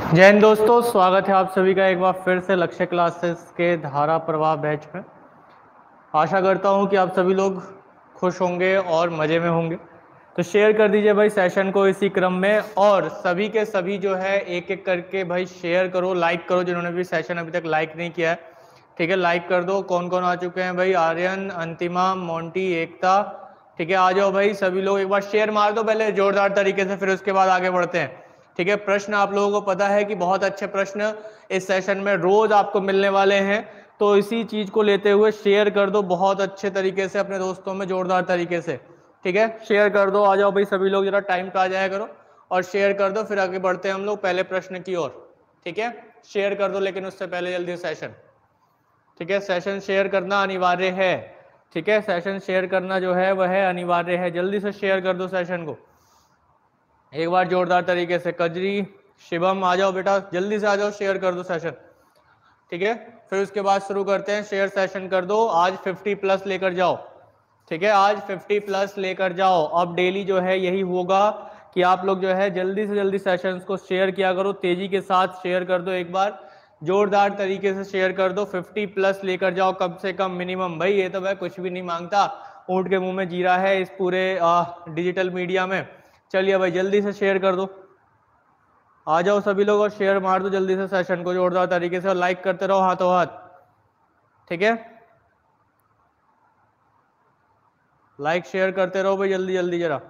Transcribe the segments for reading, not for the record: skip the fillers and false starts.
जय हिंद दोस्तों, स्वागत है आप सभी का एक बार फिर से लक्ष्य क्लासेस के धारा प्रवाह बैच में। आशा करता हूं कि आप सभी लोग खुश होंगे और मज़े में होंगे। तो शेयर कर दीजिए भाई सेशन को इसी क्रम में, और सभी के सभी जो है एक एक करके भाई शेयर करो, लाइक करो। जिन्होंने भी सेशन अभी तक लाइक नहीं किया है, ठीक है, लाइक कर दो। कौन कौन आ चुके हैं भाई? आर्यन, अंतिमा, मोंटी, एकता, ठीक है, आ जाओ भाई सभी लोग, एक बार शेयर मार दो पहले जोरदार तरीके से, फिर उसके बाद आगे बढ़ते हैं। ठीक है, प्रश्न आप लोगों को पता है कि बहुत अच्छे प्रश्न इस सेशन में रोज आपको मिलने वाले हैं, तो इसी चीज को लेते हुए शेयर कर दो बहुत अच्छे तरीके से अपने दोस्तों में, जोरदार तरीके से। ठीक है, शेयर कर दो, आ जाओ भाई सभी लोग, जरा टाइम पे आ जाया करो और शेयर कर दो, फिर आगे बढ़ते हैं हम लोग पहले प्रश्न की ओर। ठीक है, शेयर कर दो, लेकिन उससे पहले जल्दी सेशन, ठीक है, सेशन शेयर करना अनिवार्य है। ठीक है, सेशन शेयर करना जो है वह अनिवार्य है, जल्दी से शेयर कर दो सेशन को एक बार जोरदार तरीके से। कजरी, शिवम, आ जाओ बेटा, जल्दी से आ जाओ, शेयर कर दो सेशन। ठीक है, फिर उसके बाद शुरू करते हैं। शेयर सेशन कर दो, आज 50 प्लस लेकर जाओ। ठीक है, आज 50 प्लस लेकर जाओ। अब डेली जो है यही होगा कि आप लोग जो है जल्दी से जल्दी सेशंस को शेयर किया करो, तेजी के साथ शेयर कर दो, एक बार जोरदार तरीके से शेयर कर दो। 50 प्लस लेकर जाओ कम से कम, मिनिमम। भाई ये तो मैं कुछ भी नहीं मांगता, ऊंट के मुंह में जीरा है इस पूरे डिजिटल मीडिया में। चलिए भाई जल्दी से शेयर कर दो, आ जाओ सभी लोग और शेयर मार दो जल्दी से सेशन को जोरदार तरीके से, और लाइक करते रहो हाथों हाथ। ठीक है, लाइक शेयर करते रहो भाई, जल्दी जल्दी, जरा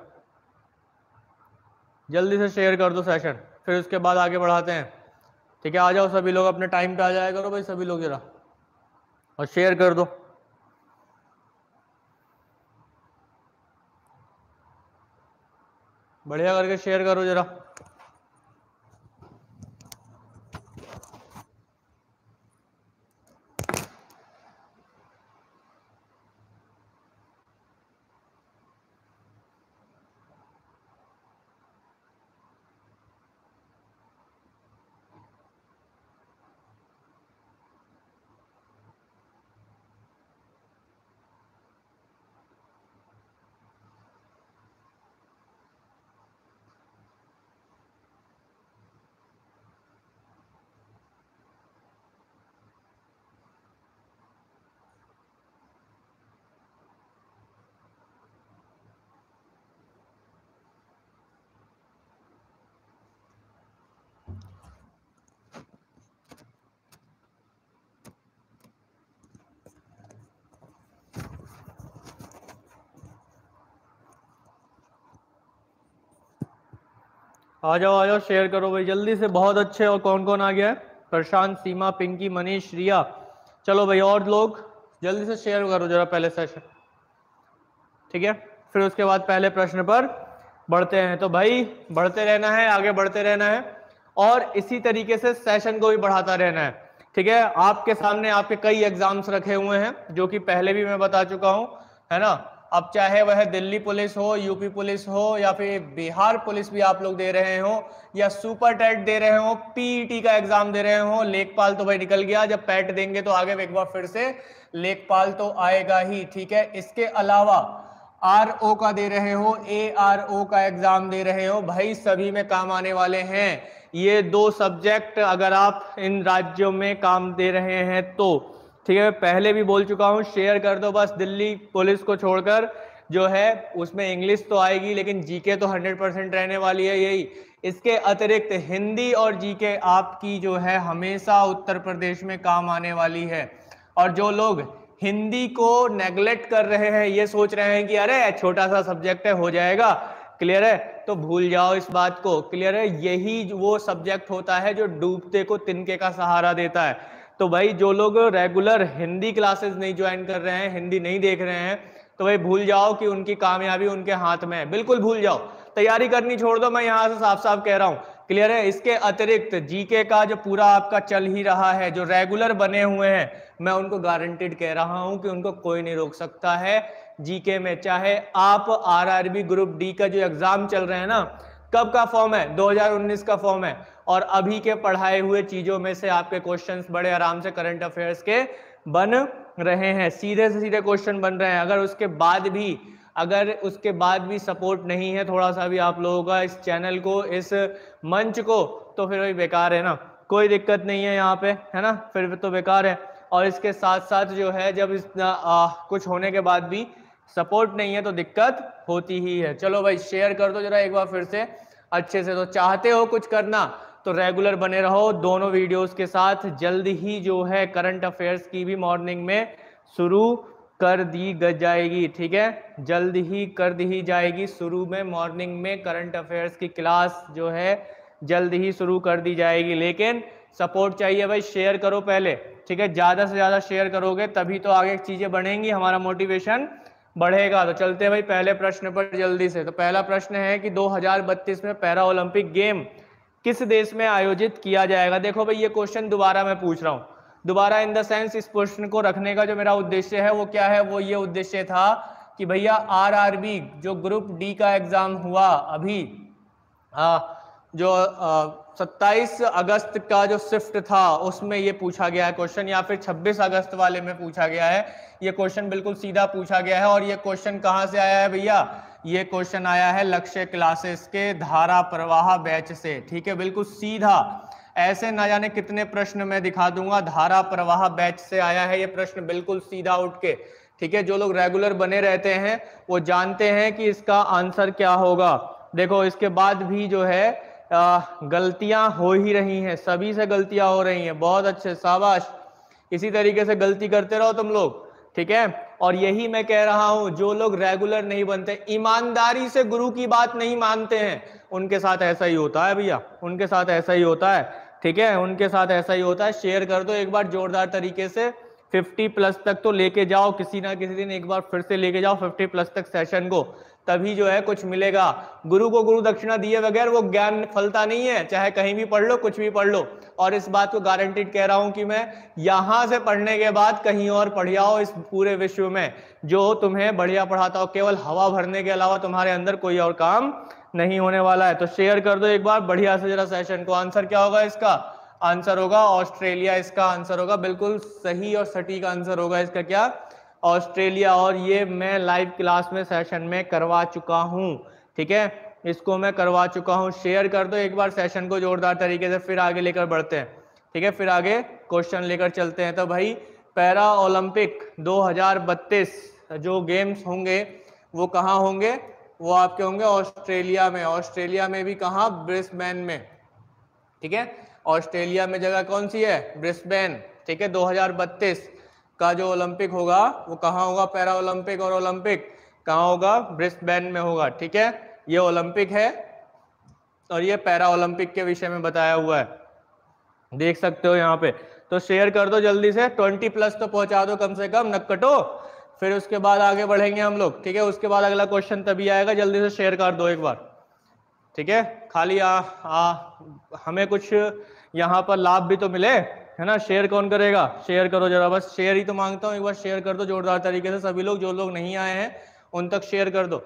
जल्दी से शेयर कर दो सेशन, फिर उसके बाद आगे बढ़ाते हैं। ठीक है, आ जाओ सभी लोग, अपने टाइम पे आ जाया करो भाई सभी लोग, जरा और शेयर कर दो। बढ़िया करके शेयर करो जरा। आ जाओ शेयर करो भाई जल्दी से, बहुत अच्छे। और कौन कौन आ गया है? प्रशांत, सीमा, पिंकी, मनीष, रिया। चलो भाई और लोग जल्दी से शेयर करो जरा पहले सेशन। ठीक है, फिर उसके बाद पहले प्रश्न पर बढ़ते हैं। तो भाई बढ़ते रहना है, आगे बढ़ते रहना है, और इसी तरीके से सेशन को भी बढ़ाता रहना है। ठीक है, आपके सामने आपके कई एग्जाम्स रखे हुए हैं, जो कि पहले भी मैं बता चुका हूं, है ना। अब चाहे वह दिल्ली पुलिस हो, यूपी पुलिस हो, या फिर बिहार पुलिस भी आप लोग दे रहे हो, या सुपर टेट दे रहे हो, पीईटी का एग्जाम दे रहे हो, लेखपाल तो भाई निकल गया, जब पैट देंगे तो आगे एक बार फिर से लेखपाल तो आएगा ही। ठीक है, इसके अलावा आरओ का दे रहे हो, एआरओ का एग्जाम दे रहे हो, भाई सभी में काम आने वाले हैं ये दो सब्जेक्ट, अगर आप इन राज्यों में काम दे रहे हैं तो। ठीक है, पहले भी बोल चुका हूं, शेयर कर दो बस, दिल्ली पुलिस को छोड़कर जो है उसमें इंग्लिश तो आएगी, लेकिन जीके तो 100% रहने वाली है यही। इसके अतिरिक्त हिंदी और जीके आपकी जो है हमेशा उत्तर प्रदेश में काम आने वाली है। और जो लोग हिंदी को नेग्लेक्ट कर रहे हैं, ये सोच रहे हैं कि अरे छोटा सा सब्जेक्ट है हो जाएगा, क्लियर है, तो भूल जाओ इस बात को। क्लियर है, यही वो सब्जेक्ट होता है जो डूबते को तिनके का सहारा देता है। तो भाई जो लोग रेगुलर हिंदी क्लासेस नहीं ज्वाइन कर रहे हैं, हिंदी नहीं देख रहे हैं, तो भाई भूल जाओ कि उनकी कामयाबी उनके हाथ में है, बिल्कुल भूल जाओ, तैयारी करनी छोड़ दो, मैं यहां से साफ साफ कह रहा हूं। क्लियर है, इसके अतिरिक्त जीके का जो पूरा आपका चल ही रहा है, जो रेगुलर बने हुए हैं, मैं उनको गारंटीड कह रहा हूं कि उनको कोई नहीं रोक सकता है जीके में। चाहे आप आरआरबी ग्रुप डी का जो एग्जाम चल रहे हैं ना, कब का फॉर्म है? 2019 का फॉर्म है, और अभी के पढ़ाए हुए चीजों में से आपके क्वेश्चंस बड़े आराम से करंट अफेयर्स के बन रहे हैं, सीधे से सीधे क्वेश्चन बन रहे हैं। अगर उसके बाद भी सपोर्ट नहीं है थोड़ा सा भी आप लोगों का इस चैनल को, इस मंच को, तो फिर वही बेकार है ना, कोई दिक्कत नहीं है यहाँ पे, है ना, फिर तो बेकार है। और इसके साथ साथ जो है जब इस कुछ होने के बाद भी सपोर्ट नहीं है तो दिक्कत होती ही है। चलो भाई शेयर कर दो जरा एक बार फिर से अच्छे से। तो चाहते हो कुछ करना तो रेगुलर बने रहो दोनों वीडियोस के साथ। जल्द ही जो है करंट अफेयर्स की भी मॉर्निंग में शुरू कर दी जाएगी, ठीक है, जल्द ही कर दी जाएगी शुरू में, मॉर्निंग में करंट अफेयर्स की क्लास जो है जल्द ही शुरू कर दी जाएगी। लेकिन सपोर्ट चाहिए भाई, शेयर करो पहले, ठीक है, ज़्यादा से ज़्यादा शेयर करोगे तभी तो आगे चीज़ें बढ़ेंगी, हमारा मोटिवेशन बढ़ेगा। तो चलते हैं भाई पहले प्रश्न पर जल्दी से। तो पहला प्रश्न है कि 2032 में पैरा ओलंपिक गेम किस देश में आयोजित किया जाएगा। देखो भाई ये क्वेश्चन दोबारा मैं पूछ रहा हूँ, दोबारा इन द सेंस इस प्रश्न को रखने का जो मेरा उद्देश्य है वो क्या है, वो ये उद्देश्य था कि भैया आरआरबी जो ग्रुप डी का एग्जाम हुआ अभी, जो 27 अगस्त का जो शिफ्ट था उसमें ये पूछा गया है क्वेश्चन, या फिर 26 अगस्त वाले में पूछा गया है ये क्वेश्चन, बिल्कुल सीधा पूछा गया है। और ये क्वेश्चन कहाँ से आया है भैया, ये क्वेश्चन आया है लक्ष्य क्लासेस के धारा प्रवाह बैच से, ठीक है, बिल्कुल सीधा। ऐसे ना जाने कितने प्रश्न मैं दिखा दूंगा, धारा प्रवाह बैच से आया है ये प्रश्न, बिल्कुल सीधा उठ के, ठीक है। जो लोग रेगुलर बने रहते हैं वो जानते हैं कि इसका आंसर क्या होगा। देखो इसके बाद भी जो है गलतियां हो ही रही हैं, सभी से गलतियां हो रही हैं, बहुत अच्छे, शाबाश, इसी तरीके से गलती करते रहो तुम लोग, ठीक है। और यही मैं कह रहा हूं, जो लोग रेगुलर नहीं बनते, ईमानदारी से गुरु की बात नहीं मानते हैं, उनके साथ ऐसा ही होता है भैया, उनके साथ ऐसा ही होता है, ठीक है, उनके साथ ऐसा ही होता है। शेयर कर दो एक बार जोरदार तरीके से, 50+ तक तो लेके जाओ, किसी ना किसी दिन एक बार फिर से लेके जाओ 50+ तक सेशन को, तभी जो है कुछ मिलेगा। गुरु को गुरु दक्षिणा दिए बगैर वो ज्ञान फलता नहीं है, चाहे कहीं भी पढ़ लो, कुछ भी पढ़ लो। और इस बात को गारंटीड कह रहा हूं कि मैं यहां से पढ़ने के बाद कहीं और पढ़ जाओ इस पूरे विश्व में, जो तुम्हें बढ़िया पढ़ाता हो, केवल हवा भरने के अलावा तुम्हारे अंदर कोई और काम नहीं होने वाला है। तो शेयर कर दो एक बार बढ़िया से जरा सेशन को। आंसर क्या होगा इसका, आंसर होगा ऑस्ट्रेलिया, इसका आंसर होगा, बिल्कुल सही और सटीक आंसर होगा इसका, क्या, ऑस्ट्रेलिया। और ये मैं लाइव क्लास में सेशन में करवा चुका हूं, ठीक है, इसको मैं करवा चुका हूं। शेयर कर दो एक बार सेशन को जोरदार तरीके से, फिर आगे लेकर बढ़ते हैं, ठीक है, फिर आगे क्वेश्चन लेकर चलते हैं। तो भाई पैरा ओलंपिक 2032 जो गेम्स होंगे वो कहाँ होंगे, वो आपके होंगे ऑस्ट्रेलिया में। ऑस्ट्रेलिया में भी कहाँ, ब्रिस्बेन में, ठीक है, ऑस्ट्रेलिया में जगह कौन सी है, ब्रिस्बेन, ठीक है। 2032 का जो ओलंपिक होगा वो कहाँ होगा, पैरा ओलंपिक और ओलंपिक कहाँ होगा, ब्रिस्बेन में होगा, ठीक है। ये ओलंपिक है और ये पैरा ओलंपिक के विषय में बताया हुआ है, देख सकते हो यहाँ पे। तो शेयर कर दो जल्दी से, 20+ तो पहुंचा दो कम से कम, नक्कटो, फिर उसके बाद आगे बढ़ेंगे हम लोग, ठीक है। उसके बाद अगला क्वेश्चन तभी आएगा, जल्दी से शेयर कर दो एक बार, ठीक है। खाली हमें कुछ यहाँ पर लाभ भी तो मिले, है ना। शेयर कौन करेगा, शेयर करो जरा, बस शेयर ही तो मांगता हूँ, एक बार शेयर कर दो जोरदार तरीके से सभी लोग, जो लोग नहीं आए हैं उन तक शेयर कर दो।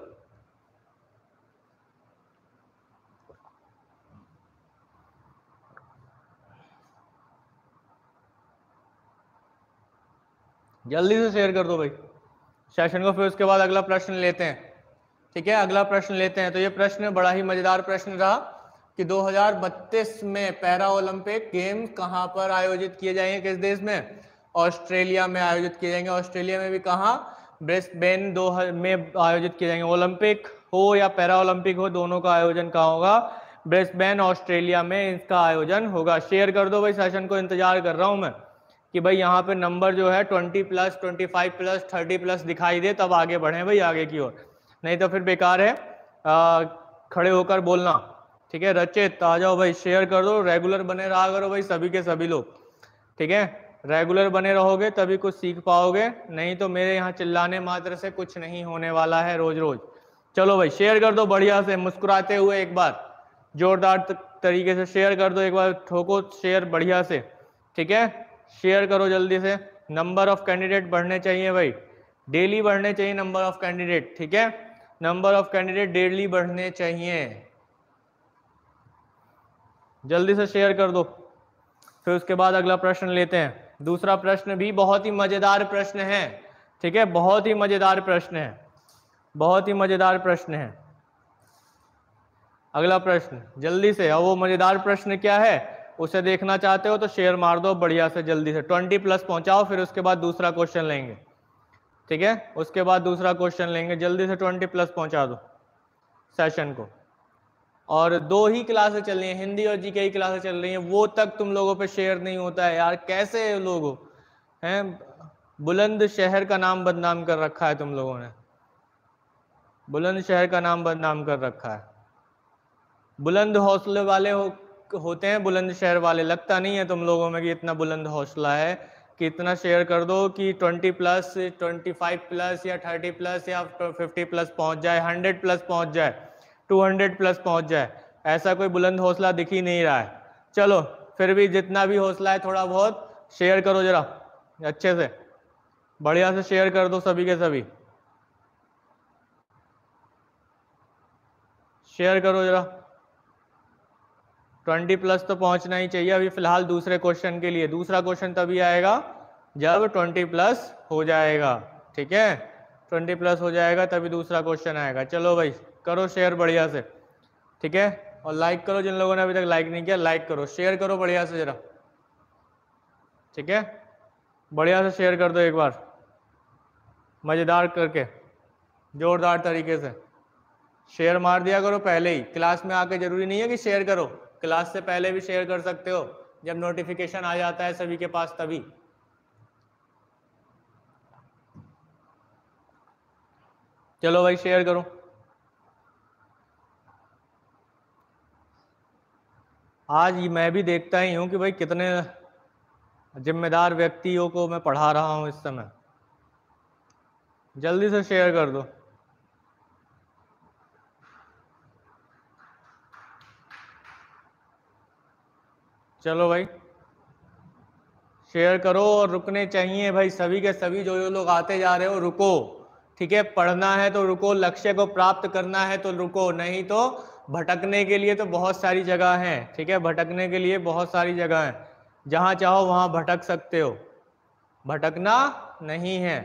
जल्दी से शेयर कर दो भाई सेशन को, फिर उसके बाद अगला प्रश्न लेते हैं, ठीक है, अगला प्रश्न लेते हैं। तो ये प्रश्न बड़ा ही मजेदार प्रश्न रहा कि 2032 में पैरा ओलंपिक गेम कहां पर आयोजित किए जाएंगे, किस देश में, ऑस्ट्रेलिया में आयोजित किए जाएंगे। ऑस्ट्रेलिया में भी कहां, ब्रिस्बेन में आयोजित किए जाएंगे। ओलंपिक हो या पैरा ओलंपिक हो, दोनों का आयोजन कहाँ होगा, ब्रिस्बेन ऑस्ट्रेलिया में इसका आयोजन होगा। शेयर कर दो भाई सेशन को, इंतजार कर रहा हूं मैं कि भाई यहाँ पे नंबर जो है 20+, 25+, 30+ दिखाई दे, तब आगे बढ़े भाई आगे की ओर, नहीं तो फिर बेकार है खड़े होकर बोलना, ठीक है। रचित आ जाओ भाई, शेयर कर दो, रेगुलर बने रहा करो भाई सभी के सभी लोग, ठीक है, रेगुलर बने रहोगे तभी कुछ सीख पाओगे, नहीं तो मेरे यहाँ चिल्लाने मात्र से कुछ नहीं होने वाला है रोज रोज। चलो भाई शेयर कर दो बढ़िया से, मुस्कुराते हुए एक बार जोरदार तरीके से शेयर कर दो एक बार, ठोको शेयर बढ़िया से, ठीक है, शेयर करो जल्दी से। नंबर ऑफ कैंडिडेट बढ़ने चाहिए भाई, डेली बढ़ने चाहिए नंबर ऑफ कैंडिडेट, ठीक है, नंबर ऑफ कैंडिडेट डेली बढ़ने चाहिए, जल्दी से शेयर कर दो। फिर उसके बाद अगला प्रश्न लेते हैं। दूसरा प्रश्न भी बहुत ही मजेदार प्रश्न है, ठीक है, बहुत ही मजेदार प्रश्न है, बहुत ही मजेदार प्रश्न है। अगला प्रश्न जल्दी से, और वो मजेदार प्रश्न क्या है उसे देखना चाहते हो तो शेयर मार दो बढ़िया से, जल्दी से 20+ पहुंचाओ, फिर उसके बाद दूसरा क्वेश्चन लेंगे। ठीक है, उसके बाद दूसरा क्वेश्चन लेंगे, जल्दी से 20+ पहुंचा दो सेशन को। और 2 ही क्लासें चल रही हैं, हिंदी और जीके की क्लासें चल रही हैं, वो तक तुम लोगों पे शेयर नहीं होता है यार, कैसे लोग हैं। बुलंद शहर का नाम बदनाम कर रखा है तुम लोगों ने, बुलंद शहर का नाम बदनाम कर रखा है। बुलंद हौसले वाले होते हैं बुलंद शहर वाले, लगता नहीं है तुम लोगों में कि इतना बुलंद हौसला है कि इतना शेयर कर दो कि 20+, 25+ या 30+ या 50+ पहुंच जाए, 100+ पहुंच जाए, 200+ पहुंच जाए। ऐसा कोई बुलंद हौसला दिख ही नहीं रहा है। चलो फिर भी जितना भी हौसला है थोड़ा बहुत शेयर करो जरा अच्छे से, बढ़िया से शेयर कर दो सभी के सभी, शेयर करो जरा। 20+ तो पहुंचना ही चाहिए अभी फिलहाल दूसरे क्वेश्चन के लिए, दूसरा क्वेश्चन तभी आएगा जब 20+ हो जाएगा। ठीक है, 20+ हो जाएगा तभी दूसरा क्वेश्चन आएगा। चलो भाई करो शेयर बढ़िया से। ठीक है, और लाइक करो, जिन लोगों ने अभी तक लाइक नहीं किया लाइक करो, शेयर करो बढ़िया से जरा। ठीक है, बढ़िया से शेयर कर दो एक बार, मजेदार करके, जोरदार तरीके से शेयर मार दिया करो पहले ही। क्लास में आके जरूरी नहीं है कि शेयर करो, क्लास से पहले भी शेयर कर सकते हो, जब नोटिफिकेशन आ जाता है सभी के पास तभी। चलो भाई शेयर करो। आज मैं भी देखता ही हूं कि भाई कितने जिम्मेदार व्यक्तियों को मैं पढ़ा रहा हूं इस समय, जल्दी से शेयर कर दो। चलो भाई शेयर करो, और रुकने चाहिए भाई सभी के सभी, जो लोग आते जा रहे हो रुको। ठीक है, पढ़ना है तो रुको, लक्ष्य को प्राप्त करना है तो रुको, नहीं तो भटकने के लिए तो बहुत सारी जगह हैं। ठीक है, भटकने के लिए बहुत सारी जगह हैं, जहां चाहो वहां भटक सकते हो, भटकना नहीं है।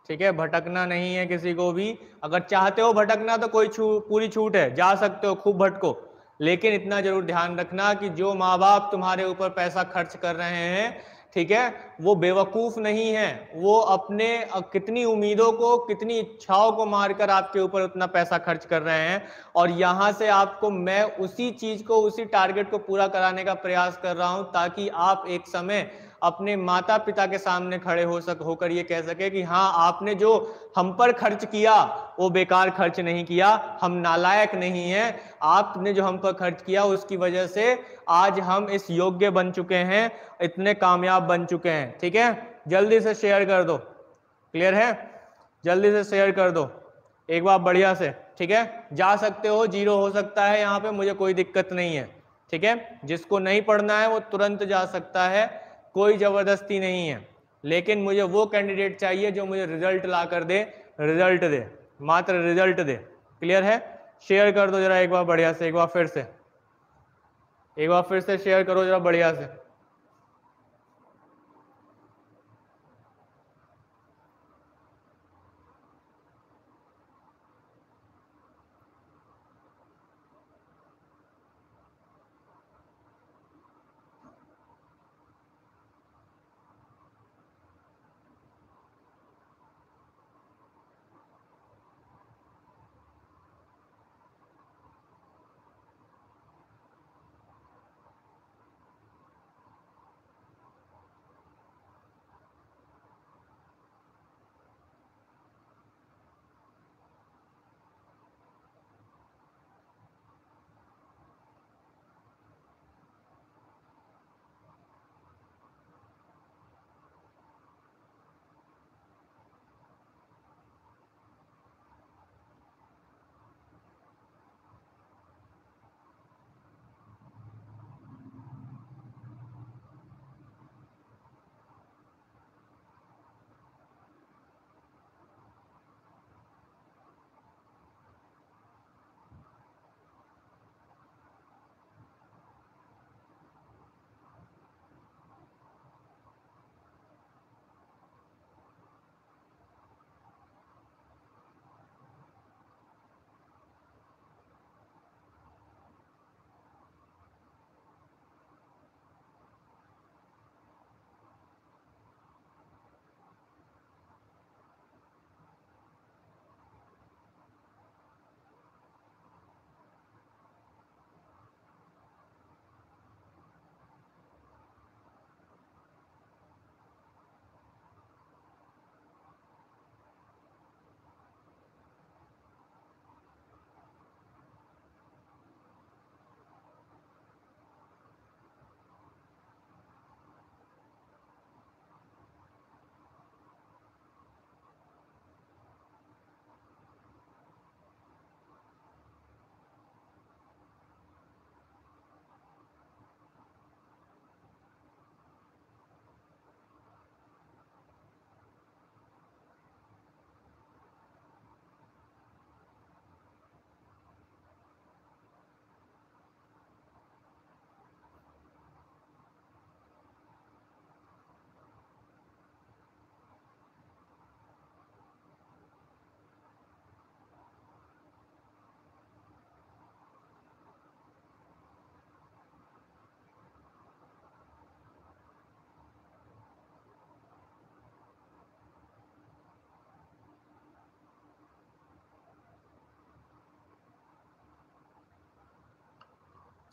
ठीक है, भटकना नहीं है किसी को भी। अगर चाहते हो भटकना तो कोई पूरी छूट है, जा सकते हो, खूब भटको, लेकिन इतना जरूर ध्यान रखना कि जो माँ बाप तुम्हारे ऊपर पैसा खर्च कर रहे हैं, ठीक है, वो बेवकूफ नहीं है, वो अपने कितनी उम्मीदों को, कितनी इच्छाओं को मारकर आपके ऊपर उतना पैसा खर्च कर रहे हैं। और यहां से आपको मैं उसी चीज को, उसी टारगेट को पूरा कराने का प्रयास कर रहा हूं, ताकि आप एक समय अपने माता पिता के सामने खड़े होकर ये कह सके कि हाँ, आपने जो हम पर खर्च किया वो बेकार खर्च नहीं किया, हम नालायक नहीं हैं, आपने जो हम पर खर्च किया उसकी वजह से आज हम इस योग्य बन चुके हैं, इतने कामयाब बन चुके हैं। ठीक है, जल्दी से शेयर कर दो, क्लियर है, जल्दी से शेयर कर दो एक बार बढ़िया से। ठीक है, जा सकते हो, 0 हो सकता है यहाँ पे, मुझे कोई दिक्कत नहीं है। ठीक है, जिसको नहीं पढ़ना है वो तुरंत जा सकता है, कोई जबरदस्ती नहीं है, लेकिन मुझे वो कैंडिडेट चाहिए जो मुझे रिजल्ट ला कर दे, रिजल्ट दे, मात्र रिजल्ट दे। क्लियर है, शेयर कर दो जरा एक बार बढ़िया से, एक बार फिर से, एक बार फिर से शेयर करो जरा बढ़िया से।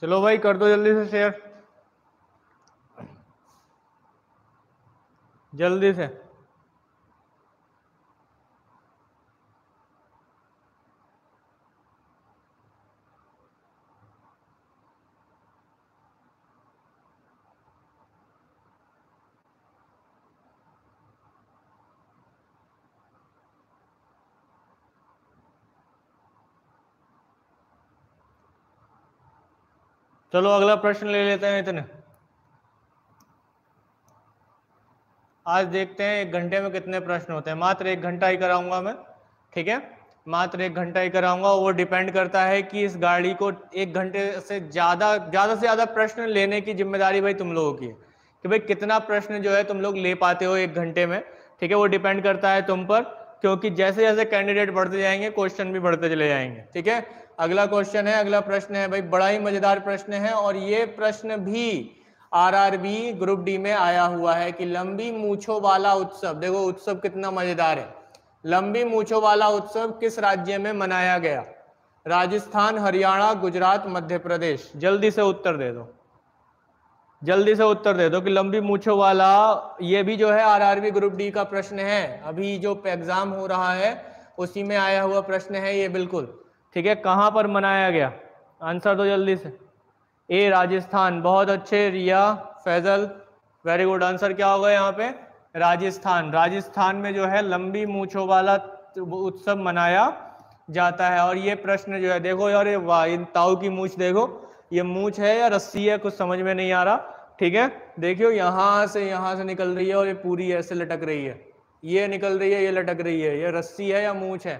चलो भाई कर दो जल्दी से शेयर, जल्दी से। चलो अगला प्रश्न ले लेते हैं इतने। आज देखते हैं 1 घंटे में कितने प्रश्न होते हैं। मात्र 1 घंटा ही कराऊंगा मैं, ठीक है, मात्र 1 घंटा ही कराऊंगा। वो डिपेंड करता है कि इस गाड़ी को 1 घंटे से ज़्यादा प्रश्न लेने की जिम्मेदारी भाई तुम लोगों की है, कि भाई कितना प्रश्न जो है तुम लोग ले पाते हो 1 घंटे में, ठीक है। वो डिपेंड करता है तुम पर, क्योंकि जैसे जैसे कैंडिडेट बढ़ते जाएंगे क्वेश्चन भी बढ़ते चले जाएंगे, ठीक है। अगला क्वेश्चन है, अगला प्रश्न है भाई, बड़ा ही मजेदार प्रश्न है, और ये प्रश्न भी आरआरबी ग्रुप डी में आया हुआ है कि लंबी मूछों वाला उत्सव, देखो उत्सव कितना मजेदार है, लंबी मूछों वाला उत्सव किस राज्य में मनाया गया? राजस्थान, हरियाणा, गुजरात, मध्य प्रदेश। जल्दी से उत्तर दे दो, जल्दी से उत्तर दे दो कि लंबी मूछों वाला, ये भी जो है आरआरबी ग्रुप डी का प्रश्न है, अभी जो एग्जाम हो रहा है उसी में आया हुआ प्रश्न है ये, बिल्कुल ठीक है। कहां पर मनाया गया? आंसर दो जल्दी से। ए राजस्थान, बहुत अच्छे रिया, फैजल, वेरी गुड। आंसर क्या होगा यहाँ पे? राजस्थान। राजस्थान में जो है लंबी मूछों वाला उत्सव मनाया जाता है। और ये प्रश्न जो है देखो यार, ये वाह, इन ताऊ की मूछ देखो, ये मूछ है या रस्सी है कुछ समझ में नहीं आ रहा, ठीक है। देखियो यहाँ से निकल रही है और ये पूरी ऐसे लटक रही है, ये निकल रही है, ये लटक रही है, ये रस्सी है या मूछ है?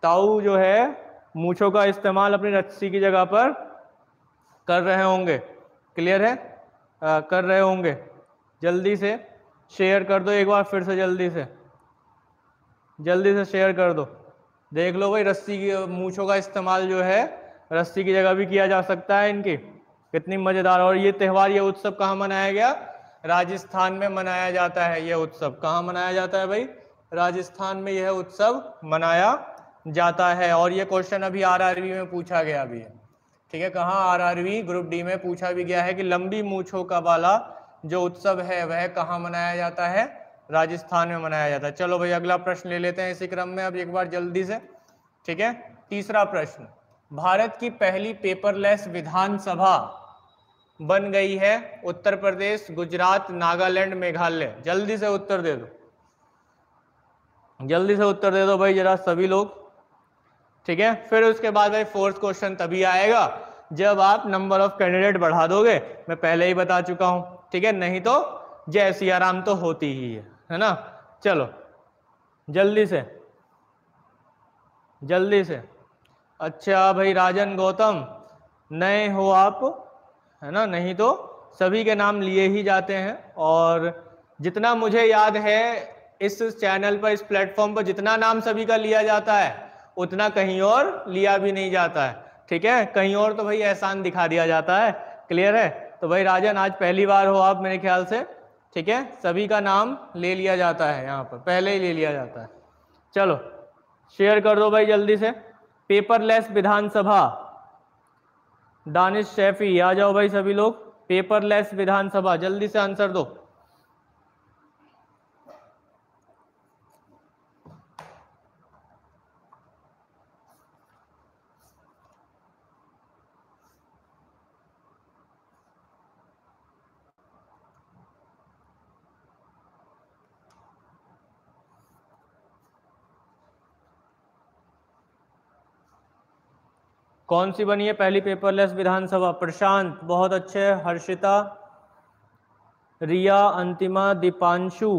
ताऊ जो है मूछों का इस्तेमाल अपनी रस्सी की जगह पर कर रहे होंगे, क्लियर है? कर रहे होंगे। जल्दी से शेयर कर दो एक बार फिर से, जल्दी से शेयर कर दो। देख लो भाई, रस्सी की मूछों का इस्तेमाल जो है रस्सी की जगह भी किया जा सकता है इनकी, कितनी मजेदार। और ये त्यौहार, ये उत्सव कहाँ मनाया गया? राजस्थान में मनाया जाता है। ये उत्सव कहाँ मनाया जाता है भाई? राजस्थान में यह उत्सव मनाया जाता है। और ये क्वेश्चन अभी आरआरबी में पूछा गया भी है, ठीक है। कहाँ? आरआरबी ग्रुप डी में पूछा भी गया है कि लंबी मूछों का वाला जो उत्सव है वह कहाँ मनाया जाता है? राजस्थान में मनाया जाता है। चलो भाई अगला प्रश्न ले लेते हैं इसी क्रम में अब एक बार जल्दी से, ठीक है। तीसरा प्रश्न, भारत की पहली पेपरलेस विधानसभा बन गई है उत्तर प्रदेश, गुजरात, नागालैंड, मेघालय। जल्दी से उत्तर दे दो, जल्दी से उत्तर दे दो भाई जरा सभी लोग, ठीक है। फिर उसके बाद भाई फोर्थ क्वेश्चन तभी आएगा जब आप नंबर ऑफ कैंडिडेट बढ़ा दोगे, मैं पहले ही बता चुका हूं, ठीक है। नहीं तो जय सिया राम तो होती ही है ना। चलो जल्दी से, जल्दी से। अच्छा भाई राजन गौतम, नए हो आप, है ना, नहीं तो सभी के नाम लिए ही जाते हैं। और जितना मुझे याद है इस चैनल पर, इस प्लेटफॉर्म पर जितना नाम सभी का लिया जाता है उतना कहीं और लिया भी नहीं जाता है, ठीक है। कहीं और तो भाई एहसान दिखा दिया जाता है, क्लियर है। तो भाई राजन आज पहली बार हो आप मेरे ख्याल से, ठीक है। सभी का नाम ले लिया जाता है, यहाँ पर पहले ही ले लिया जाता है। चलो शेयर कर दो भाई जल्दी से। पेपरलेस विधानसभा, दानिश शैफी आ जाओ भाई सभी लोग। पेपरलेस विधानसभा, जल्दी से आंसर दो। कौन सी बनी है पहली पेपरलेस विधानसभा? प्रशांत बहुत अच्छे, हर्षिता, रिया, अंतिमा, दीपांशु,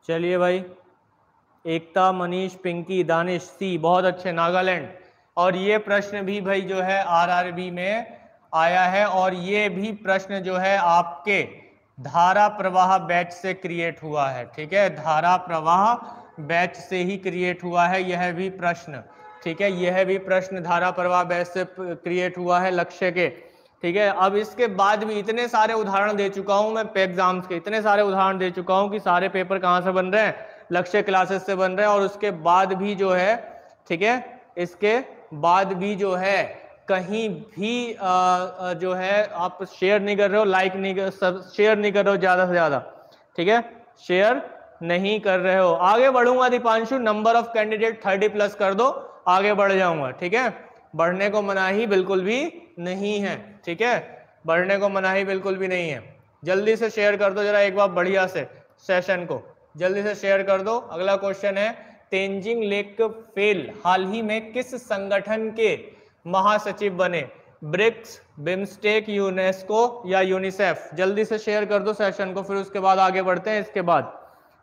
चलिए भाई, एकता, मनीष, पिंकी, दानिश, सी बहुत अच्छे, नागालैंड। और ये प्रश्न भी भाई जो है आरआरबी में आया है, और ये भी प्रश्न जो है आपके धारा प्रवाह बैच से क्रिएट हुआ है, ठीक है। धारा प्रवाह बैच से ही क्रिएट हुआ है यह भी प्रश्न, ठीक है। यह भी प्रश्न धारा प्रवाह बैच से क्रिएट हुआ है लक्ष्य के, ठीक है। अब इसके बाद भी इतने सारे उदाहरण दे चुका हूं मैं एग्जाम्स के, इतने सारे उदाहरण दे चुका हूं कि सारे पेपर कहां से बन रहे हैं? लक्ष्य क्लासेस से बन रहे हैं। और उसके बाद भी जो है, ठीक है, इसके बाद भी जो है कहीं भी जो है आप शेयर नहीं कर रहे हो, लाइक नहीं कर, शेयर नहीं कर रहे हो ज़्यादा से ज़्यादा, ठीक है, शेयर नहीं कर रहे हो। आगे बढ़ूंगा दीपांशु, नंबर ऑफ कैंडिडेट 30+ कर दो, आगे बढ़ जाऊंगा, ठीक है। बढ़ने को मनाही बिल्कुल भी नहीं है, ठीक है, बढ़ने को मनाही बिल्कुल भी नहीं है। जल्दी से शेयर कर दो जरा एक बार बढ़िया से सेशन को, जल्दी से शेयर कर दो। अगला क्वेश्चन है, तेंजिंग लेकफेल हाल ही में किस संगठन के महासचिव बने? ब्रिक्स, बिम्स्टेक, यूनेस्को या यूनिसेफ? जल्दी से शेयर कर दो सेशन को, फिर उसके बाद आगे बढ़ते हैं।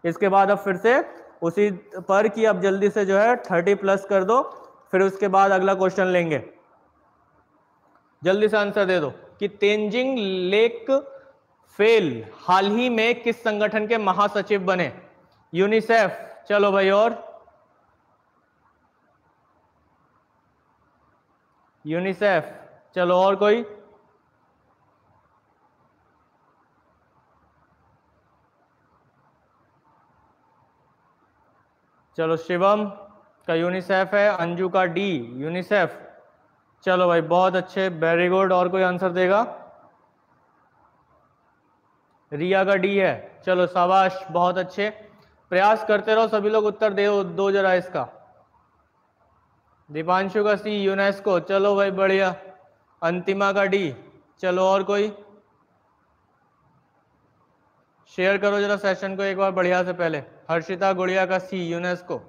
इसके बाद अब फिर से उसी पर कि अब जल्दी से जो है 30+ कर दो, फिर उसके बाद अगला क्वेश्चन लेंगे। जल्दी से आंसर दे दो कि तेंजिंग लेकफेल हाल ही में किस संगठन के महासचिव बने? यूनिसेफ, चलो भाई, और यूनिसेफ, चलो, और कोई? चलो, शिवम का यूनिसेफ है, अंजू का डी यूनिसेफ, चलो भाई बहुत अच्छे, वेरी गुड। और कोई आंसर देगा? रिया का डी है, चलो शाबाश, बहुत अच्छे, प्रयास करते रहो सभी लोग, उत्तर दो जरा इसका। दीपांशु का सी यूनेस्को, चलो भाई बढ़िया। अंतिमा का डी, चलो, और कोई? शेयर करो जरा सेशन को एक बार बढ़िया से पहले। हर्षिता गुड़िया का सी यूनेस्को,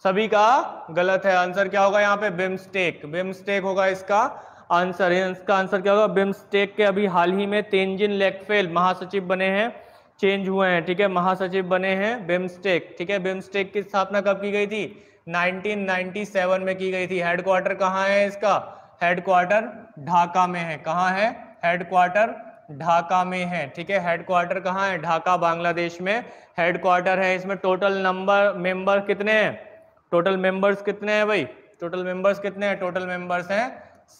सभी का गलत है। आंसर क्या होगा यहाँ पे? बिम्स्टेक, बिम्स्टेक होगा इसका आंसर। इसका आंसर क्या होगा? बिम्स्टेक के अभी हाल ही में तेंजिन लेकफेल महासचिव बने हैं, चेंज हुए हैं, ठीक है, महासचिव बने हैं बिम्स्टेक, ठीक है। बिम्स्टेक की स्थापना कब की गई थी? 1997 में की गई थी। हेडक्वार्टर कहाँ है इसका? हेडक्वार्टर ढाका में है। कहाँ है? हेडक्वार्टर ढाका में है, ठीक है। हेडक्वार्टर कहाँ है? ढाका, बांग्लादेश में हेडक्वार्टर है। इसमें टोटल मेंबर कितने हैं? टोटल मेंबर्स कितने हैं भाई? टोटल मेंबर्स कितने हैं? टोटल मेंबर्स हैं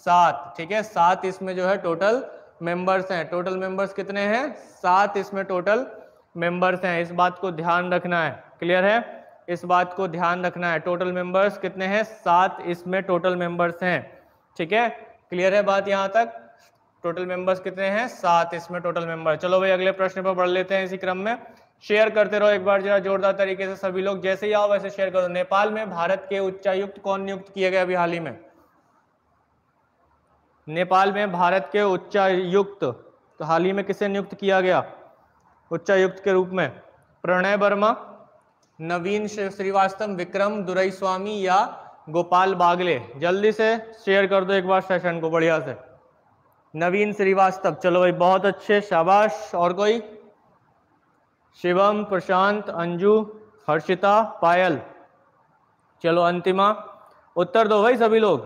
7, ठीक है, 7 इसमें जो है टोटल मेंबर्स हैं। टोटल मेंबर्स कितने हैं? 7 इसमें टोटल मेंबर्स हैं। इस बात को ध्यान रखना है, क्लियर है? इस बात को ध्यान रखना है। टोटल मेंबर्स कितने हैं? 7 इसमें टोटल मेंबर्स हैं, ठीक है, क्लियर है बात यहाँ तक? टोटल मेंबर्स कितने हैं? 7 इसमें टोटल मेंबर। चलो भाई अगले प्रश्न पर बढ़ लेते हैं इसी क्रम में। शेयर करते रहो एक बार जरा जोरदार तरीके से सभी लोग, जैसे ही आओ वैसे शेयर करो। नेपाल में भारत के उच्चायुक्त कौन नियुक्त किए गए अभी हाल ही में? नेपाल में भारत के उच्चायुक्त तो हाल ही में किसे नियुक्त किया गया उच्चायुक्त के रूप में? प्रणय वर्मा, नवीन श्रीवास्तव, विक्रम दुरईस्वामी या गोपाल बागले? जल्दी से शेयर कर दो एक बार सेशन को बढ़िया से। नवीन श्रीवास्तव, चलो भाई बहुत अच्छे, शाबाश। और कोई? शिवम, प्रशांत, अंजू, हर्षिता, पायल, चलो अंतिमा। उत्तर दो भाई सभी लोग,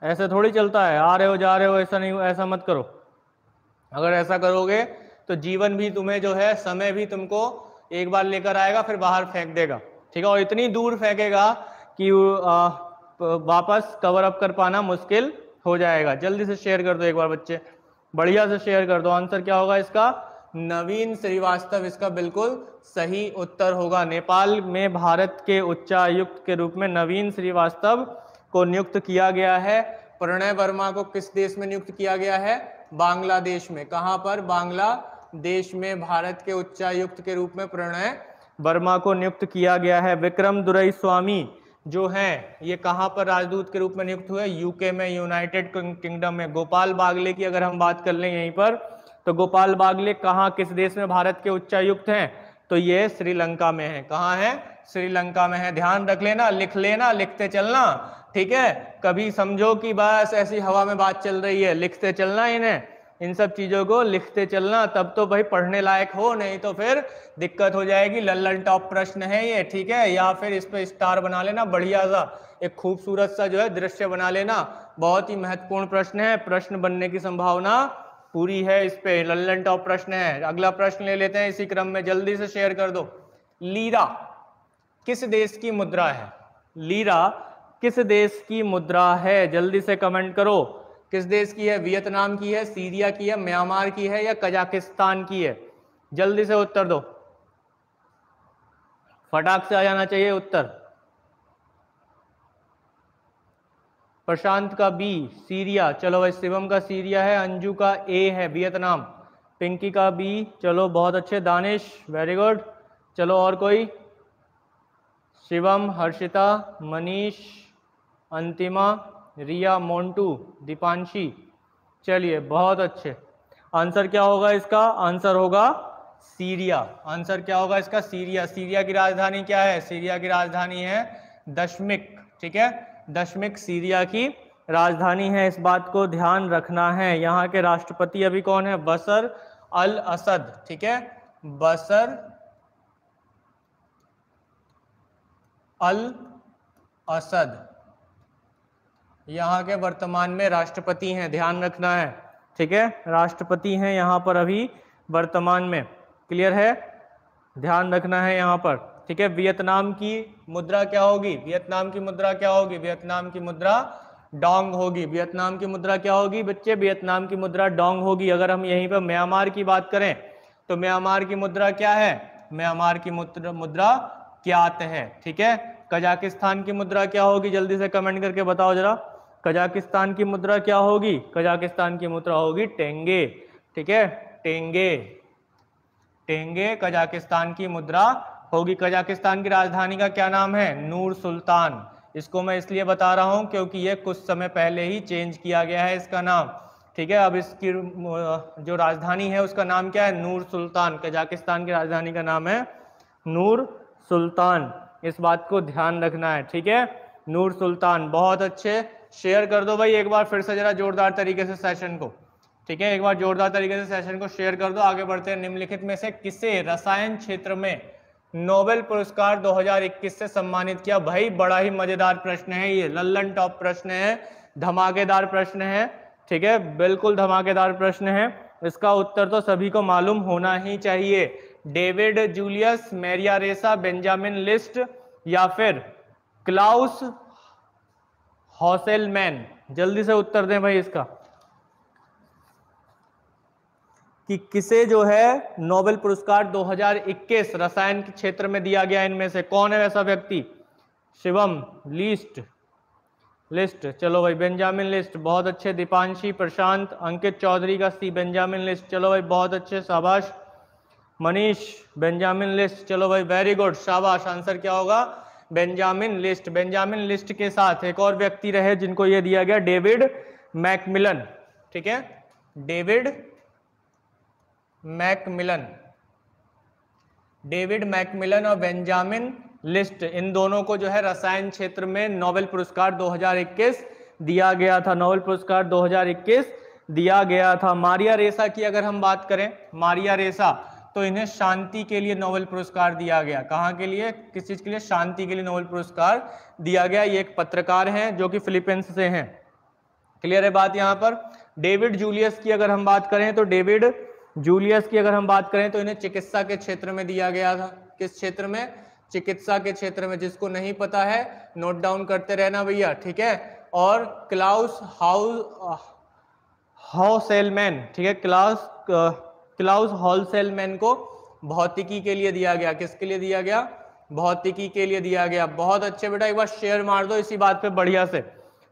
ऐसे थोड़ी चलता है, आ रहे हो जा रहे हो, ऐसा नहीं, ऐसा मत करो। अगर ऐसा करोगे तो जीवन भी तुम्हें जो है, समय भी तुमको एक बार लेकर आएगा फिर बाहर फेंक देगा, ठीक है, और इतनी दूर फेंकेगा कि वापस कवर अप कर पाना मुश्किल हो जाएगा। जल्दी से शेयर कर दो एक बार बच्चे, बढ़िया से शेयर कर दो। आंसर क्या होगा इसका? नवीन श्रीवास्तव इसका बिल्कुल सही उत्तर होगा। नेपाल में भारत के उच्चायुक्त के रूप में नवीन श्रीवास्तव को नियुक्त किया गया है। प्रणय वर्मा को किस देश में नियुक्त किया गया है? बांग्लादेश में। कहां पर? बांग्लादेश में भारत के उच्चायुक्त के रूप में प्रणय वर्मा को नियुक्त किया गया है। विक्रम दुरईस्वामी जो है ये कहां पर राजदूत के रूप में नियुक्त हुए? यूके में, यूनाइटेड किंगडम में। गोपाल बागले की अगर हम बात कर लें यहीं पर, तो गोपाल बागले कहां, किस देश में भारत के उच्चायुक्त हैं? तो ये श्रीलंका में है। कहां है? श्रीलंका में है। ध्यान रख लेना, लिख लेना, लिखते चलना, ठीक है। कभी समझो कि बस ऐसी हवा में बात चल रही है, लिखते चलना इन्हें, इन सब चीजों को लिखते चलना, तब तो भाई पढ़ने लायक हो, नहीं तो फिर दिक्कत हो जाएगी। लल्लन टॉप प्रश्न है ये, ठीक है, या फिर इस पे स्टार बना लेना, बढ़िया सा एक खूबसूरत सा जो है दृश्य बना लेना। बहुत ही महत्वपूर्ण प्रश्न है, प्रश्न बनने की संभावना पूरी है इस पे, लल्लन टॉप प्रश्न है। अगला प्रश्न ले लेते हैं इसी क्रम में, जल्दी से शेयर कर दो। लीरा किस देश की मुद्रा है? लीरा किस देश की मुद्रा है? जल्दी से कमेंट करो, किस देश की है? वियतनाम की है, सीरिया की है, म्यांमार की है या कजाकिस्तान की है? जल्दी से उत्तर दो, फटाक से आ जाना चाहिए उत्तर। प्रशांत का बी सीरिया, चलो भाई शिवम का सीरिया है, अंजू का ए है वियतनाम, पिंकी का बी, चलो बहुत अच्छे, दानिश वेरी गुड, चलो और कोई, शिवम, हर्षिता, मनीष, अंतिमा, रिया, मोन्टू, दीपांशी, चलिए बहुत अच्छे। आंसर क्या होगा इसका? आंसर होगा सीरिया। आंसर क्या होगा इसका? सीरिया। सीरिया की राजधानी क्या है? सीरिया की राजधानी है दशमिक, ठीक है, दशमिक सीरिया की राजधानी है, इस बात को ध्यान रखना है। यहाँ के राष्ट्रपति अभी कौन है? बशर अल असद, ठीक है, बशर अल असद यहाँ के वर्तमान में राष्ट्रपति हैं, ध्यान रखना है, ठीक है, राष्ट्रपति हैं यहाँ पर अभी वर्तमान में, क्लियर है, ध्यान रखना है यहाँ पर, ठीक है। वियतनाम की मुद्रा क्या होगी? वियतनाम की मुद्रा क्या होगी? वियतनाम की मुद्रा डोंग होगी। वियतनाम की मुद्रा क्या होगी बच्चे? वियतनाम की मुद्रा डोंग होगी। अगर हम यहीं पर म्यांमार की बात करें तो म्यांमार की मुद्रा क्या है? म्यांमार की मुद्रा क्यात है, ठीक है। कजाकिस्तान की मुद्रा क्या होगी? जल्दी से कमेंट करके बताओ जरा, कजाकिस्तान की मुद्रा क्या होगी? कजाकिस्तान की मुद्रा होगी टेंगे, ठीक है, टेंगे, टेंगे कजाकिस्तान की मुद्रा होगी। कजाकिस्तान की राजधानी का क्या नाम है? नूर सुल्तान। इसको मैं इसलिए बता रहा हूं क्योंकि ये कुछ समय पहले ही चेंज किया गया है इसका नाम, ठीक है। अब इसकी जो राजधानी है उसका नाम क्या है? नूर सुल्तान। कजाकिस्तान की राजधानी का नाम है नूर सुल्तान, इस बात को ध्यान रखना है, ठीक है, नूर सुल्तान। बहुत अच्छे, शेयर कर दो भाई एक बार फिर से जरा जोरदार तरीके से सेशन को, ठीक है, एक बार जोरदार तरीके से सेशन को शेयर कर दो। आगे बढ़ते हैं। निम्नलिखित में से किसे रसायन क्षेत्र में नोबेल पुरस्कार 2021 से सम्मानित किया? भाई बड़ा ही मजेदार प्रश्न है ये, लल्लन टॉप प्रश्न है, धमाकेदार प्रश्न है, ठीक है, बिल्कुल धमाकेदार प्रश्न है। इसका उत्तर तो सभी को मालूम होना ही चाहिए। डेविड जूलियस, मैरिया रेसा, बेंजामिन लिस्ट या फिर क्लाउस हॉसेलमैन? जल्दी से उत्तर दें भाई इसका, कि किसे जो है नोबेल पुरस्कार 2021 रसायन के क्षेत्र में दिया गया, इनमें से कौन है वैसा व्यक्ति? शिवम, लिस्ट, चलो भाई बेंजामिन लिस्ट, बहुत अच्छे, दीपांशी, प्रशांत, अंकित चौधरी का सी बेंजामिन लिस्ट, चलो भाई बहुत अच्छे, शाबाश, मनीष बेंजामिन लिस्ट, चलो भाई वेरी गुड, शाबाश। आंसर क्या होगा? Benjamin list. बेंजामिन लिस्ट के साथ एक और व्यक्ति रहे जिनको ये दिया गया, डेविड मैकमिलन, ठीक है, डेविड मैकमिलन, डेविड मैकमिलन और बेंजामिन लिस्ट, इन दोनों को जो है रसायन क्षेत्र में नोबेल पुरस्कार 2021 दिया गया था, नोबेल पुरस्कार 2021 दिया गया था। मारिया रेसा की अगर हम बात करें, मारिया रेसा, तो इन्हें शांति के लिए नोबेल पुरस्कार दिया गया। कहाँ के लिए? किस चीज के लिए? शांति के लिए नोबेल पुरस्कार दिया गया। ये एक पत्रकार हैं जो कि फिलीपींस से हैं, क्लियर है बात यहाँ पर। डेविड जूलियस की अगर हम बात करें तो डेविड जूलियस की अगर हम बात करें तो इन्हें चिकित्सा के क्षेत्र में दिया गया था। किस क्षेत्र में? चिकित्सा के क्षेत्र में। जिसको नहीं पता है नोट डाउन करते रहना भैया, ठीक है। और क्लाउस हॉसेलमैन, ठीक है, क्लाउस हॉलसेलमैन को भौतिकी के लिए दिया गया। किसके लिए दिया गया? भौतिकी के लिए दिया गया। बहुत अच्छे बेटा, एक बार शेयर मार दो इसी बात पे बढ़िया से,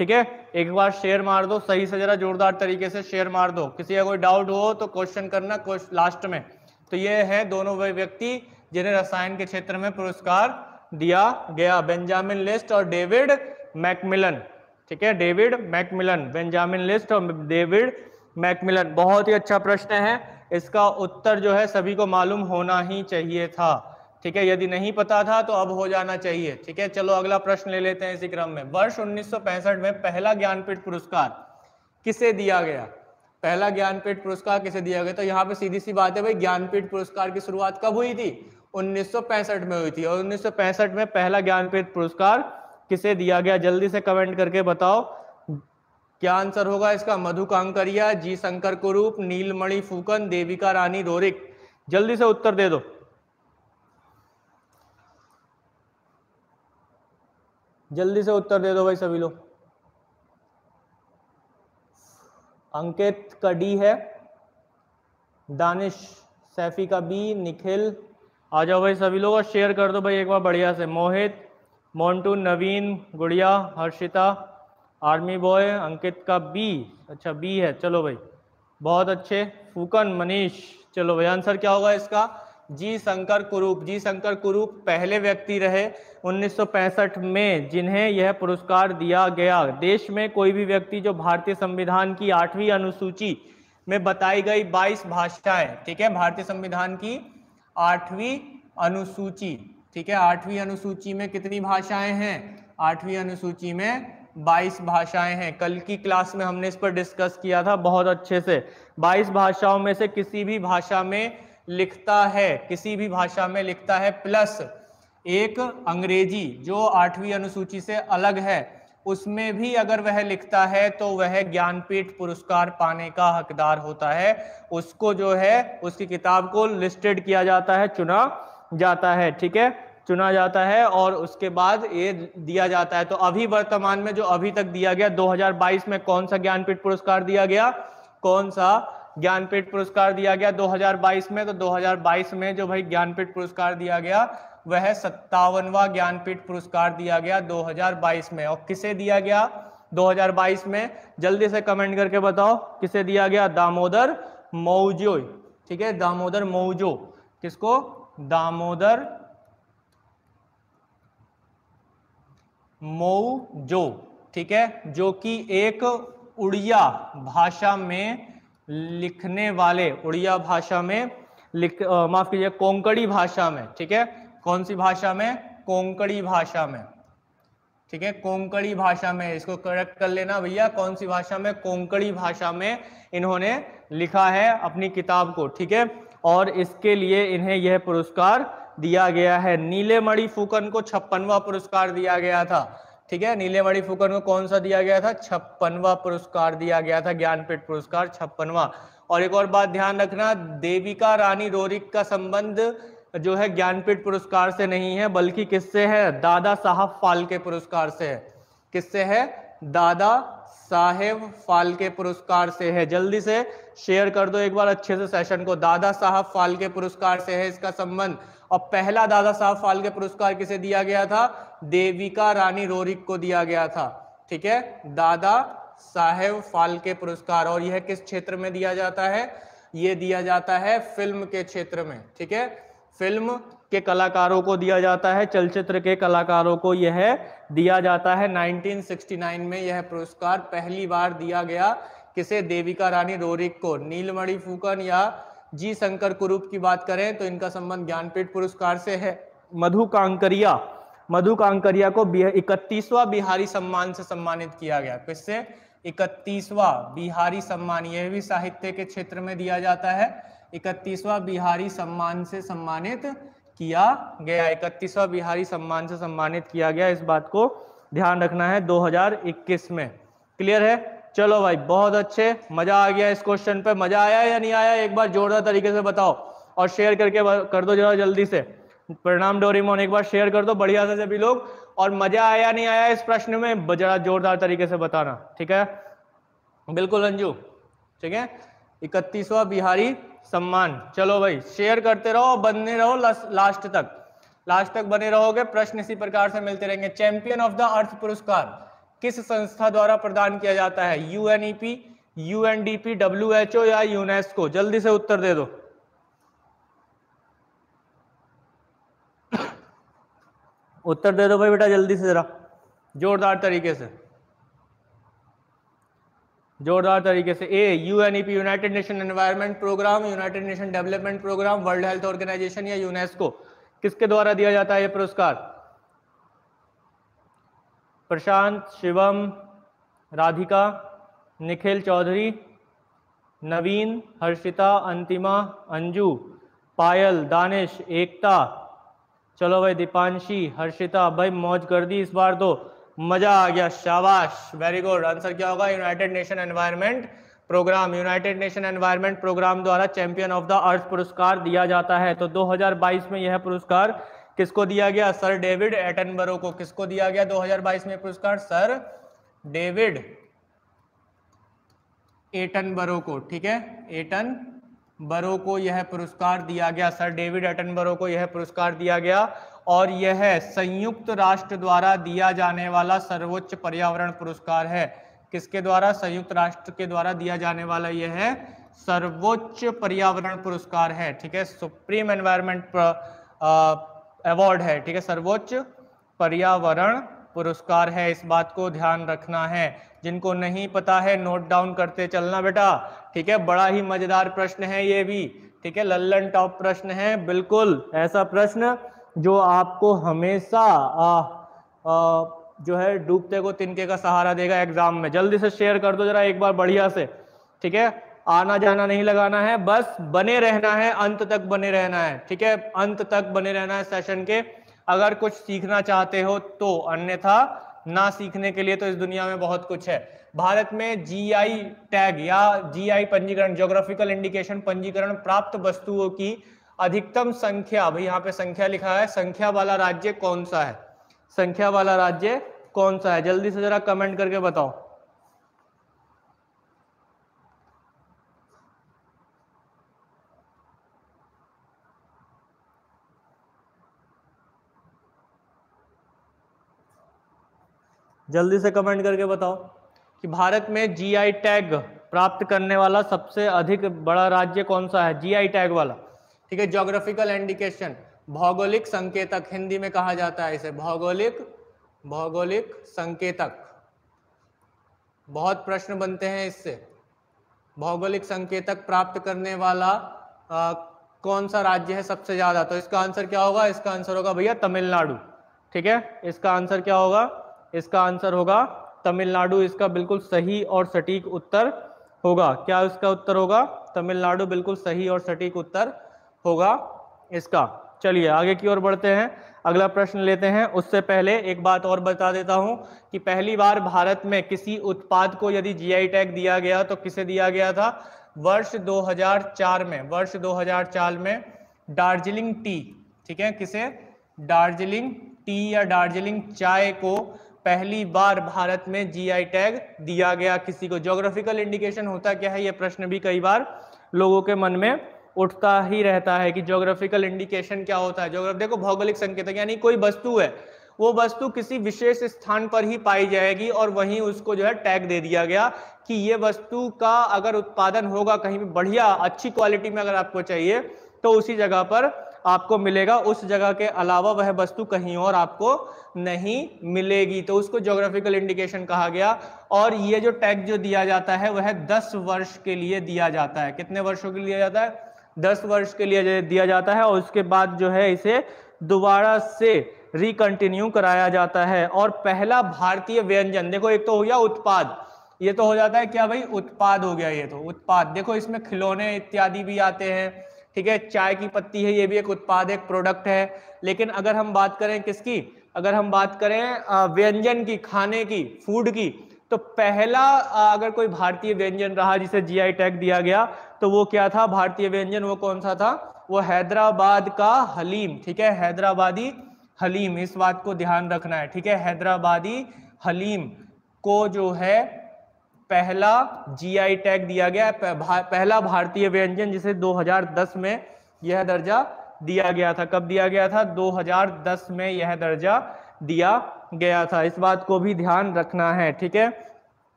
ठीक है, एक बार शेयर मार दो सही से, जरा जोरदार तरीके से शेयर मार दो। किसी का कोई डाउट हो तो क्वेश्चन करना लास्ट में। तो ये है दोनों वे व्यक्ति जिन्हें रसायन के क्षेत्र में पुरस्कार दिया गया, बेंजामिन लिस्ट और डेविड मैकमिलन, ठीक है, डेविड मैकमिलन, बेंजामिन लिस्ट और डेविड मैकमिलन। बहुत ही अच्छा प्रश्न है, इसका उत्तर जो है सभी को मालूम होना ही चाहिए था, ठीक है, यदि नहीं पता था तो अब हो जाना चाहिए, ठीक है। चलो अगला प्रश्न ले लेते हैं इसी क्रम में। वर्ष 1965 में पहला ज्ञानपीठ पुरस्कार किसे दिया गया? पहला ज्ञानपीठ पुरस्कार किसे दिया गया? तो यहाँ पे सीधी सी बात है भाई, ज्ञानपीठ पुरस्कार की शुरुआत कब हुई थी? 1965 में हुई थी। और 1965 में पहला ज्ञानपीठ पुरस्कार किसे दिया गया? जल्दी से कमेंट करके बताओ क्या आंसर होगा इसका। मधु कांकरिया, जी शंकर कुरूप, नीलमणि फूकन, देविका रानी रोरिक, जल्दी से उत्तर दे दो, जल्दी से उत्तर दे दो भाई सभी लोग। अंकित का डी है, दानिश सैफी का बी, निखिल, आ जाओ भाई सभी लोग और शेयर कर दो भाई एक बार बढ़िया से। मोहित, मोन्टू, नवीन, गुड़िया, हर्षिता, आर्मी बॉय अंकित का बी, अच्छा बी है, चलो भाई बहुत अच्छे। फूकन मनीष, चलो भाई आंसर क्या होगा इसका, जी शंकर कुरूप। जी शंकर कुरूप पहले व्यक्ति रहे 1965 में जिन्हें यह पुरस्कार दिया गया। देश में कोई भी व्यक्ति जो भारतीय संविधान की 8वीं अनुसूची में बताई गई 22 भाषाएं, ठीक है, भारतीय संविधान की 8वीं अनुसूची, ठीक है, 8वीं अनुसूची में कितनी भाषाएं हैं, 8वीं अनुसूची में 22 भाषाएं हैं। कल की क्लास में हमने इस पर डिस्कस किया था बहुत अच्छे से। 22 भाषाओं में से किसी भी भाषा में लिखता है, किसी भी भाषा में लिखता है, प्लस एक अंग्रेजी जो 8वीं अनुसूची से अलग है, उसमें भी अगर वह लिखता है तो वह ज्ञानपीठ पुरस्कार पाने का हकदार होता है। उसको जो है उसकी किताब को लिस्टेड किया जाता है, चुना जाता है, ठीक है, चुना जाता है और उसके बाद ये दिया जाता है। तो अभी वर्तमान में जो अभी तक दिया गया 2022 में कौन सा ज्ञानपीठ पुरस्कार दिया गया, कौन सा ज्ञानपीठ पुरस्कार दिया गया 2022 में, तो 2022 में जो भाई ज्ञानपीठ पुरस्कार दिया गया वह 57वां ज्ञानपीठ पुरस्कार दिया गया 2022 में। और किसे दिया गया 2022 में, जल्दी से कमेंट करके बताओ किसे दिया गया, दामोदर मौजो, ठीक है, दामोदर मौजो, किसको, दामोदर मौजो, ठीक है, जो कि एक उड़िया भाषा में लिखने वाले, उड़िया भाषा में माफ कीजिए कोंकणी भाषा में, ठीक है, कौन सी भाषा में, कोंकणी भाषा में, ठीक है, कोंकणी भाषा में, इसको करेक्ट कर लेना भैया, कौन सी भाषा में, कोंकणी भाषा में इन्होंने लिखा है अपनी किताब को, ठीक है, और इसके लिए इन्हें यह पुरस्कार दिया गया है। नीलेमणि फुकन को 56वां पुरस्कार दिया गया था, ठीक है, नीलेमणि फुकन को कौन सा दिया गया था, 56वां पुरस्कार दिया गया था, ज्ञानपीठ पुरस्कार 56वां। और एक और बात ध्यान रखना, देविका रानी रोरिक का संबंध जो है ज्ञानपीठ पुरस्कार से नहीं है, बल्कि किससे है, दादा साहब फाल्के पुरस्कार से है। किससे है, दादा साहेब फाल्के पुरस्कार से है। जल्दी से शेयर कर दो एक बार अच्छे से सेशन को, दादा साहब फाल्के पुरस्कार से है इसका संबंध। और पहला दादा साहब फाल्के पुरस्कार किसे दिया गया था, देविका रानी रोरिक को दिया गया था, ठीक है, दादा साहेब फाल्के पुरस्कार। और यह किस क्षेत्र में दिया जाता है, यह दिया जाता है फिल्म के क्षेत्र में, ठीक है, फिल्म के कलाकारों को दिया जाता है, चलचित्र के कलाकारों को यह दिया जाता है। 1969 में यह पुरस्कार पहली बार दिया गया, किसे, देविका रानी रोरिक को। नीलमणि फुकन या जी शंकर कुरूप की बात करें तो इनका संबंध ज्ञानपीठ पुरस्कार से है। मधु कांकरिया, मधु कांकरिया को 31वां बिहारी सम्मान से सम्मानित किया गया। किससे, 31वां बिहारी सम्मान, यह भी साहित्य के क्षेत्र में दिया जाता है, 31वां बिहारी सम्मान से सम्मानित किया गया, 31वां बिहारी सम्मान से सम्मानित किया गया, इस बात को ध्यान रखना है 2021 में। क्लियर है, चलो भाई बहुत अच्छे, मजा आ गया इस क्वेश्चन पे, मजा आया या नहीं आया, एक बार जोरदार तरीके से बताओ और शेयर करके कर दो जरा जल्दी से। प्रणाम डोरेमोन, एक बार शेयर कर दो बढ़िया से सभी लोग, और मजा आया नहीं आया इस प्रश्न में जरा जोरदार तरीके से बताना, ठीक है, बिल्कुल अंजू, ठीक है, 31वां बिहारी सम्मान। चलो भाई शेयर करते रहो, बने रहो लास्ट तक, लास्ट तक बने रहोगे, प्रश्न इसी प्रकार से मिलते रहेंगे। चैंपियन ऑफ द अर्थ पुरस्कार किस संस्था द्वारा प्रदान किया जाता है, यूएनईपी, यूएनडीपी, डब्ल्यूएचओ या यूनेस्को, जल्दी से उत्तर दे दो। उत्तर दे दो भाई बेटा जल्दी से, जरा जोरदार तरीके से, जोरदार तरीके से। A UNEP, United Nation Environment Programme, United Nation Development Programme, World Health Organization या यूनेस्को, किसके द्वारा दिया जाता है यह पुरस्कार? प्रशांत, शिवम, राधिका, निखिल चौधरी, नवीन, हर्षिता, अंतिमा, अंजू, पायल, दानिश, एकता, चलो भाई दीपांशी, हर्षिता, भाई मौज कर दी इस बार तो, मजा आ गया, शाबाश, वेरी गुड। आंसर क्या होगा? United Nation Environment Programme. United Nation Environment Programme द्वारा चैंपियन ऑफ द अर्थ पुरस्कार दिया जाता है। तो 2022 में यह पुरस्कार किसको दिया गया? सर डेविड एटनबरो को। किसको दिया गया 2022 में पुरस्कार? सर डेविड एटनबरो को, ठीक है, एटनबरो बरो को यह पुरस्कार दिया गया, सर डेविड एटनबरो को यह पुरस्कार दिया गया, और यह संयुक्त राष्ट्र द्वारा दिया जाने वाला सर्वोच्च पर्यावरण पुरस्कार है। किसके द्वारा? संयुक्त राष्ट्र के द्वारा दिया जाने वाला यह है सर्वोच्च पर्यावरण पुरस्कार है, ठीक है, सुप्रीम एनवायरमेंट अवार्ड है, ठीक है, सर्वोच्च पर्यावरण पुरस्कार है। इस बात को ध्यान रखना है, जिनको नहीं पता है नोट डाउन करते चलना बेटा, ठीक है। बड़ा ही मजेदार प्रश्न है ये भी, ठीक है, लल्लन टॉप प्रश्न है, बिल्कुल ऐसा प्रश्न जो आपको हमेशा जो है डूबते को तिनके का सहारा देगा एग्जाम में। जल्दी से शेयर कर दो जरा एक बार बढ़िया से, ठीक है, आना जाना नहीं लगाना है, बस बने रहना है, अंत तक बने रहना है, ठीक है, अंत तक बने रहना है सेशन के, अगर कुछ सीखना चाहते हो तो, अन्यथा ना सीखने के लिए तो इस दुनिया में बहुत कुछ है। भारत में जीआई टैग या जीआई पंजीकरण, ज्योग्राफिकल इंडिकेशन पंजीकरण प्राप्त वस्तुओं की अधिकतम संख्या, भाई यहाँ पे संख्या लिखा है, संख्या वाला राज्य कौन सा है? संख्या वाला राज्य कौन सा है? जल्दी से जरा कमेंट करके बताओ। जल्दी से कमेंट करके बताओ कि भारत में जीआई टैग प्राप्त करने वाला सबसे अधिक बड़ा राज्य कौन सा है? जीआई टैग वाला, ठीक है, ज्योग्राफिकल इंडिकेशन, भौगोलिक संकेतक हिंदी में कहा जाता है इसे, भौगोलिक संकेतक। बहुत प्रश्न बनते हैं इससे। भौगोलिक संकेतक प्राप्त करने वाला कौन सा राज्य है सबसे ज्यादा? तो इसका आंसर क्या होगा? इसका आंसर होगा भैया तमिलनाडु, ठीक है, इसका आंसर क्या होगा? इसका आंसर होगा तमिलनाडु, इसका बिल्कुल सही और सटीक उत्तर होगा। क्या इसका उत्तर होगा? तमिलनाडु बिल्कुल सही और सटीक उत्तर होगा इसका। चलिए आगे की ओर बढ़ते हैं, अगला प्रश्न लेते हैं। उससे पहले एक बात और बता देता हूं कि पहली बार भारत में किसी उत्पाद को यदि जीआई टैग दिया गया तो किसे दिया गया था? वर्ष 2004 में, वर्ष 2004 में दार्जिलिंग टी, ठीक है, किसे? दार्जिलिंग टी या दार्जिलिंग चाय को पहली बार भारत में जीआई टैग दिया गया किसी को। ज्योग्राफिकल इंडिकेशन होता क्या है? यह प्रश्न भी कई बार लोगों के मन में उठता ही रहता है कि ज्योग्राफिकल इंडिकेशन क्या होता है। देखो, भौगोलिक संकेतक यानी कोई वस्तु है, वो वस्तु किसी विशेष स्थान पर ही पाई जाएगी और वहीं उसको जो है टैग दे दिया गया कि ये वस्तु का अगर उत्पादन होगा कहीं भी बढ़िया अच्छी क्वालिटी में अगर आपको चाहिए तो उसी जगह पर आपको मिलेगा, उस जगह के अलावा वह वस्तु कहीं और आपको नहीं मिलेगी, तो उसको ज्योग्राफिकल इंडिकेशन कहा गया। और ये जो टैग जो दिया जाता है वह 10 वर्ष के लिए दिया जाता है। कितने वर्षों के लिए दिया जाता है? 10 वर्ष के लिए दिया जाता है, और उसके बाद जो है इसे दोबारा से रिकंटिन्यू कराया जाता है। और पहला भारतीय व्यंजन, देखो एक तो हो गया उत्पाद, ये तो हो जाता है क्या भाई? उत्पाद हो गया, ये तो उत्पाद। देखो इसमें खिलौने इत्यादि भी आते हैं, ठीक है, चाय की पत्ती है, ये भी एक उत्पाद, एक प्रोडक्ट है। लेकिन अगर हम बात करें किसकी? अगर हम बात करें व्यंजन की, खाने की, फूड की, तो पहला अगर कोई भारतीय व्यंजन रहा जिसे जीआई टैग दिया गया तो वो क्या था? भारतीय व्यंजन वो कौन सा था? वो हैदराबाद का हलीम, ठीक है, हैदराबादी हलीम, इस बात को ध्यान रखना है, ठीक है, हैदराबादी हलीम को जो है पहला जीआई टैग दिया गया, पहला भारतीय व्यंजन जिसे 2010 में यह दर्जा दिया गया था। कब दिया गया था? 2010 में यह दर्जा दिया गया था। इस बात को भी ध्यान रखना है, ठीक है,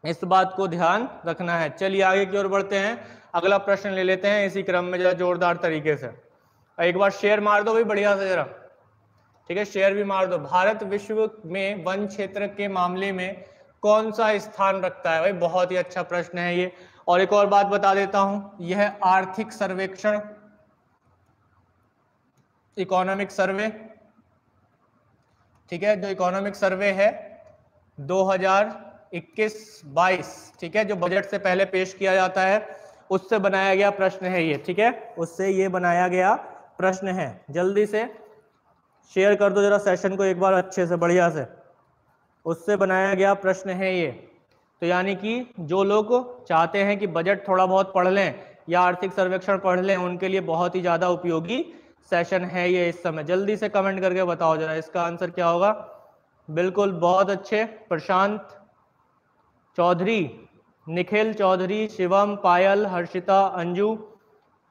इस बात को ध्यान रखना है। चलिए आगे की ओर बढ़ते हैं, अगला प्रश्न ले लेते हैं इसी क्रम में जरा जोरदार तरीके से। एक बार शेयर मार दो भाई बढ़िया से जरा, ठीक है, शेयर भी मार दो। भारत विश्व में वन क्षेत्र के मामले में कौन सा स्थान रखता है? भाई बहुत ही अच्छा प्रश्न है ये। और एक और बात बता देता हूं, यह आर्थिक सर्वेक्षण, इकोनॉमिक सर्वे, ठीक है, जो इकोनॉमिक सर्वे है 2021-22, ठीक है, जो बजट से पहले पेश किया जाता है उससे बनाया गया प्रश्न है ये, ठीक है, उससे ये बनाया गया प्रश्न है। जल्दी से शेयर कर दो जरा सेशन को एक बार अच्छे से बढ़िया से, उससे बनाया गया प्रश्न है ये। तो यानी कि जो लोग चाहते हैं कि बजट थोड़ा बहुत पढ़ लें या आर्थिक सर्वेक्षण पढ़ लें, उनके लिए बहुत ही ज्यादा उपयोगी सेशन है ये इस समय। जल्दी से कमेंट करके बताओ जरा इसका आंसर क्या होगा। बिल्कुल, बहुत अच्छे, प्रशांत चौधरी, निखिल चौधरी, शिवम, पायल, हर्षिता, अंजू,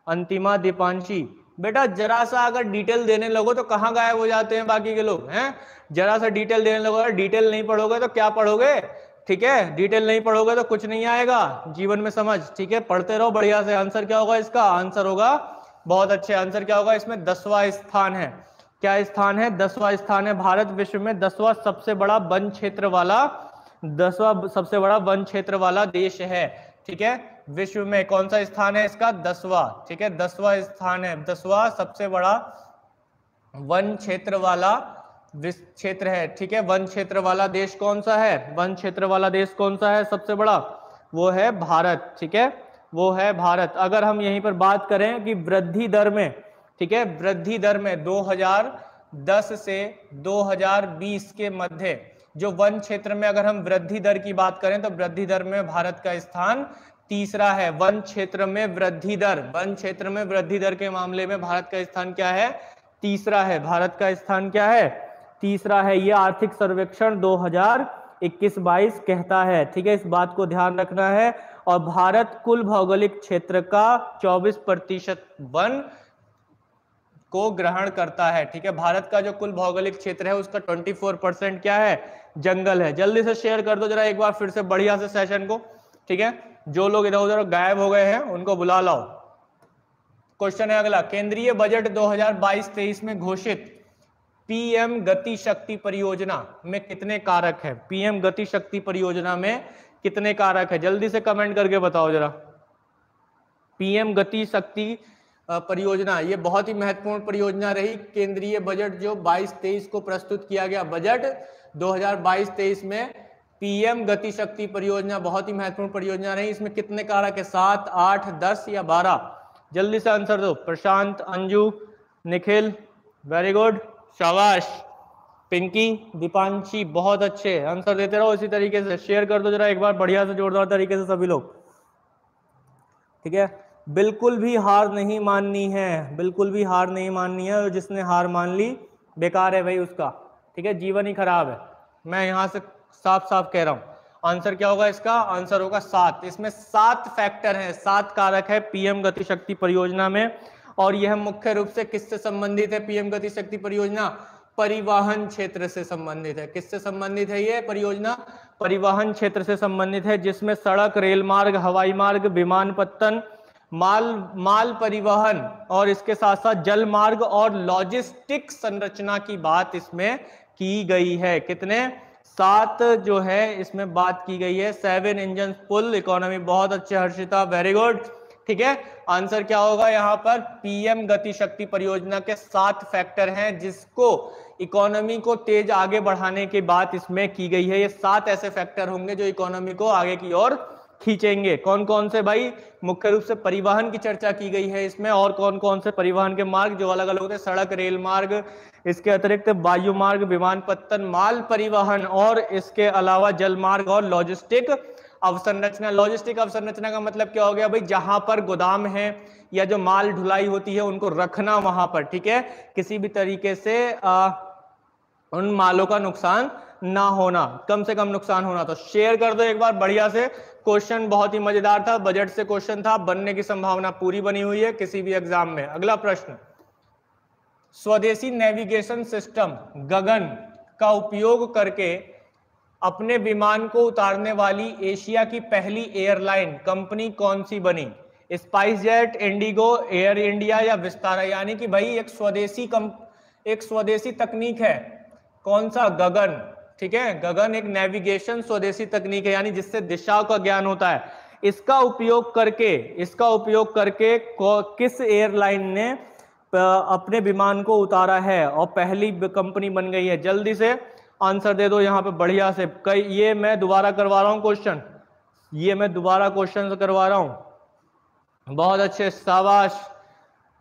अंतिमा, दीपांशी। बेटा जरा सा अगर डिटेल देने लगो तो कहाँ गायब हो जाते हैं बाकी के लोग हैं। जरा सा डिटेल देने लगो, डिटेल नहीं पढ़ोगे तो क्या पढ़ोगे, ठीक है, डिटेल नहीं पढ़ोगे तो कुछ नहीं आएगा जीवन में समझ, ठीक है, पढ़ते रहो बढ़िया से। आंसर क्या होगा इसका, आंसर होगा बहुत अच्छे, आंसर क्या होगा इसमें 10वां स्थान है। क्या स्थान है, 10वां स्थान है। भारत विश्व में 10वां सबसे बड़ा वन क्षेत्र वाला, 10वां सबसे बड़ा वन क्षेत्र वाला देश है, ठीक है। विश्व में कौन सा स्थान है इसका, 10वां, ठीक है, 10वां स्थान है, 10वां सबसे बड़ा वन क्षेत्र वाला क्षेत्र है, ठीक है। वन क्षेत्र वाला देश कौन सा है, वन क्षेत्र वाला देश कौन सा है सबसे बड़ा, वो है भारत, ठीक है, वो है भारत। अगर हम यहीं पर बात करें कि वृद्धि दर में, ठीक है, वृद्धि दर में 2010 से 2020 के मध्य जो वन क्षेत्र में अगर हम वृद्धि दर की बात करें तो वृद्धि दर में भारत का स्थान तीसरा है। वन क्षेत्र में वृद्धि दर, वन क्षेत्र में वृद्धि दर के मामले में भारत का स्थान क्या है, तीसरा है। भारत का स्थान क्या है, तीसरा है। यह आर्थिक सर्वेक्षण 2021-22 कहता है, ठीक है, इस बात को ध्यान रखना है। और भारत कुल भौगोलिक क्षेत्र का 24% वन को ग्रहण करता है, ठीक है। भारत का जो कुल भौगोलिक क्षेत्र है उसका 24% क्या है, जंगल है। जल्दी से शेयर कर दो जरा एक बार फिर से बढ़िया से सेशन को, ठीक है। जो लोग इधर उधर गायब हो गए हैं उनको बुला लाओ। क्वेश्चन है अगला, केंद्रीय बजट 2022-23 में घोषित पीएम गति शक्ति परियोजना में कितने कारक है, पीएम गति शक्ति परियोजना में कितने कारक है, जल्दी से कमेंट करके बताओ जरा। पीएम गति शक्ति परियोजना ये बहुत ही महत्वपूर्ण परियोजना रही। केंद्रीय बजट जो 22-23 को प्रस्तुत किया गया, बजट 2022-23 में पीएम गति शक्ति परियोजना बहुत ही महत्वपूर्ण परियोजना रही। इसमें कितने कारक है, 7, 8, 10 या 12, जल्दी से आंसर दो। प्रशांत, अंजू, निखिल, वेरी गुड, शाबाश, पिंकी, दीपांशी, बहुत अच्छे आंसर देते रहो इसी तरीके से। शेयर कर दो जरा एक बार बढ़िया से जोरदार तरीके से सभी लोग, ठीक है। बिल्कुल भी हार नहीं माननी है, बिल्कुल भी हार नहीं माननी है। जिसने हार मान ली बेकार है भाई उसका, ठीक है, जीवन ही खराब है। मैं यहां से साफ साफ कह रहा हूं। आंसर क्या होगा इसका, आंसर होगा 7। इसमें 7 फैक्टर हैं, 7 कारक है पीएम गति शक्ति परियोजना में। और यह मुख्य रूप से किससे संबंधित है, पीएम गति शक्ति परियोजना परिवहन क्षेत्र से संबंधित है। किससे संबंधित है ये परियोजना, परिवहन क्षेत्र से संबंधित है, जिसमें सड़क, रेल मार्ग, हवाई मार्ग, विमानपत्तन, माल परिवहन और इसके साथ साथ जल मार्ग और लॉजिस्टिक संरचना की बात इसमें की गई है। कितने, 7 जो है इसमें बात की गई है। 7 इंजन पुल इकोनॉमी, बहुत अच्छे हर्षिता, वेरी गुड, ठीक है। आंसर क्या होगा यहाँ पर, पीएम गति शक्ति परियोजना के 7 फैक्टर हैं जिसको इकोनॉमी को तेज आगे बढ़ाने की बात इसमें की गई है। ये 7 ऐसे फैक्टर होंगे जो इकोनॉमी को आगे की ओर खींचेंगे। कौन कौन से भाई, मुख्य रूप से परिवहन की चर्चा की गई है इसमें। और कौन कौन से परिवहन के मार्ग जो अलग अलग होते हैं, सड़क, रेल मार्ग, इसके अतिरिक्त वायु मार्ग, विमानपत्तन, माल परिवहन और इसके अलावा जल मार्ग और लॉजिस्टिक अवसंरचना। लॉजिस्टिक अवसंरचना का मतलब क्या हो गया भाई, जहां पर गोदाम है या जो माल ढुलाई होती है उनको रखना वहां पर, ठीक है, किसी भी तरीके से उन मालों का नुकसान ना होना, कम से कम नुकसान होना। तो शेयर कर दो एक बार बढ़िया से। क्वेश्चन बहुत ही मजेदार था, बजट से क्वेश्चन था, बनने की संभावना पूरी बनी हुई है किसी भी एग्जाम में। अगला प्रश्न, स्वदेशी नेविगेशन सिस्टम गगन का उपयोग करके अपने विमान को उतारने वाली एशिया की पहली एयरलाइन कंपनी कौन सी बनी, spice jet, Indigo, air India या विस्तारा। यानी कि भाई एक स्वदेशी तकनीक है, कौन सा, गगन, ठीक है, गगन एक नेविगेशन स्वदेशी तकनीक है, यानी जिससे दिशाओं का ज्ञान होता है। इसका उपयोग करके किस एयरलाइन ने अपने विमान को उतारा है और पहली कंपनी बन गई है, जल्दी से आंसर दे दो यहाँ पे बढ़िया से। ये मैं दोबारा करवा रहा हूँ क्वेश्चन, ये मैं दोबारा क्वेश्चन करवा रहा हूँ, बहुत अच्छे, शाबाश।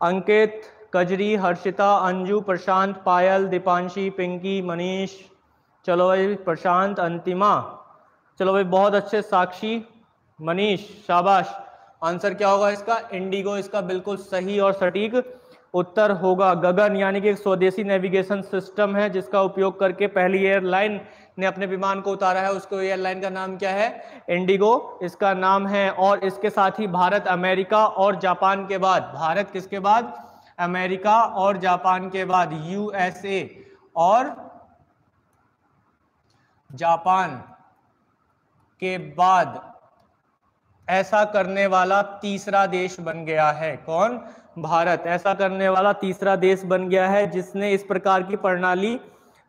अंकित, कजरी, हर्षिता, अंजू, प्रशांत, पायल, दीपांशी, पिंकी, मनीष, चलो भाई, प्रशांत, अंतिमा, चलो भाई बहुत अच्छे, साक्षी, मनीष, शाबाश। आंसर क्या होगा इसका, इंडिगो इसका बिल्कुल सही और सटीक उत्तर होगा गगन, यानी कि एक स्वदेशी नेविगेशन सिस्टम है जिसका उपयोग करके पहली एयरलाइन ने अपने विमान को उतारा है। उसको एयरलाइन का नाम क्या है? इंडिगो इसका नाम है। और इसके साथ ही भारत अमेरिका और जापान के बाद, भारत किसके बाद? अमेरिका और जापान के बाद, यूएसए और जापान के बाद ऐसा करने वाला तीसरा देश बन गया है। कौन? भारत ऐसा करने वाला तीसरा देश बन गया है, जिसने इस प्रकार की प्रणाली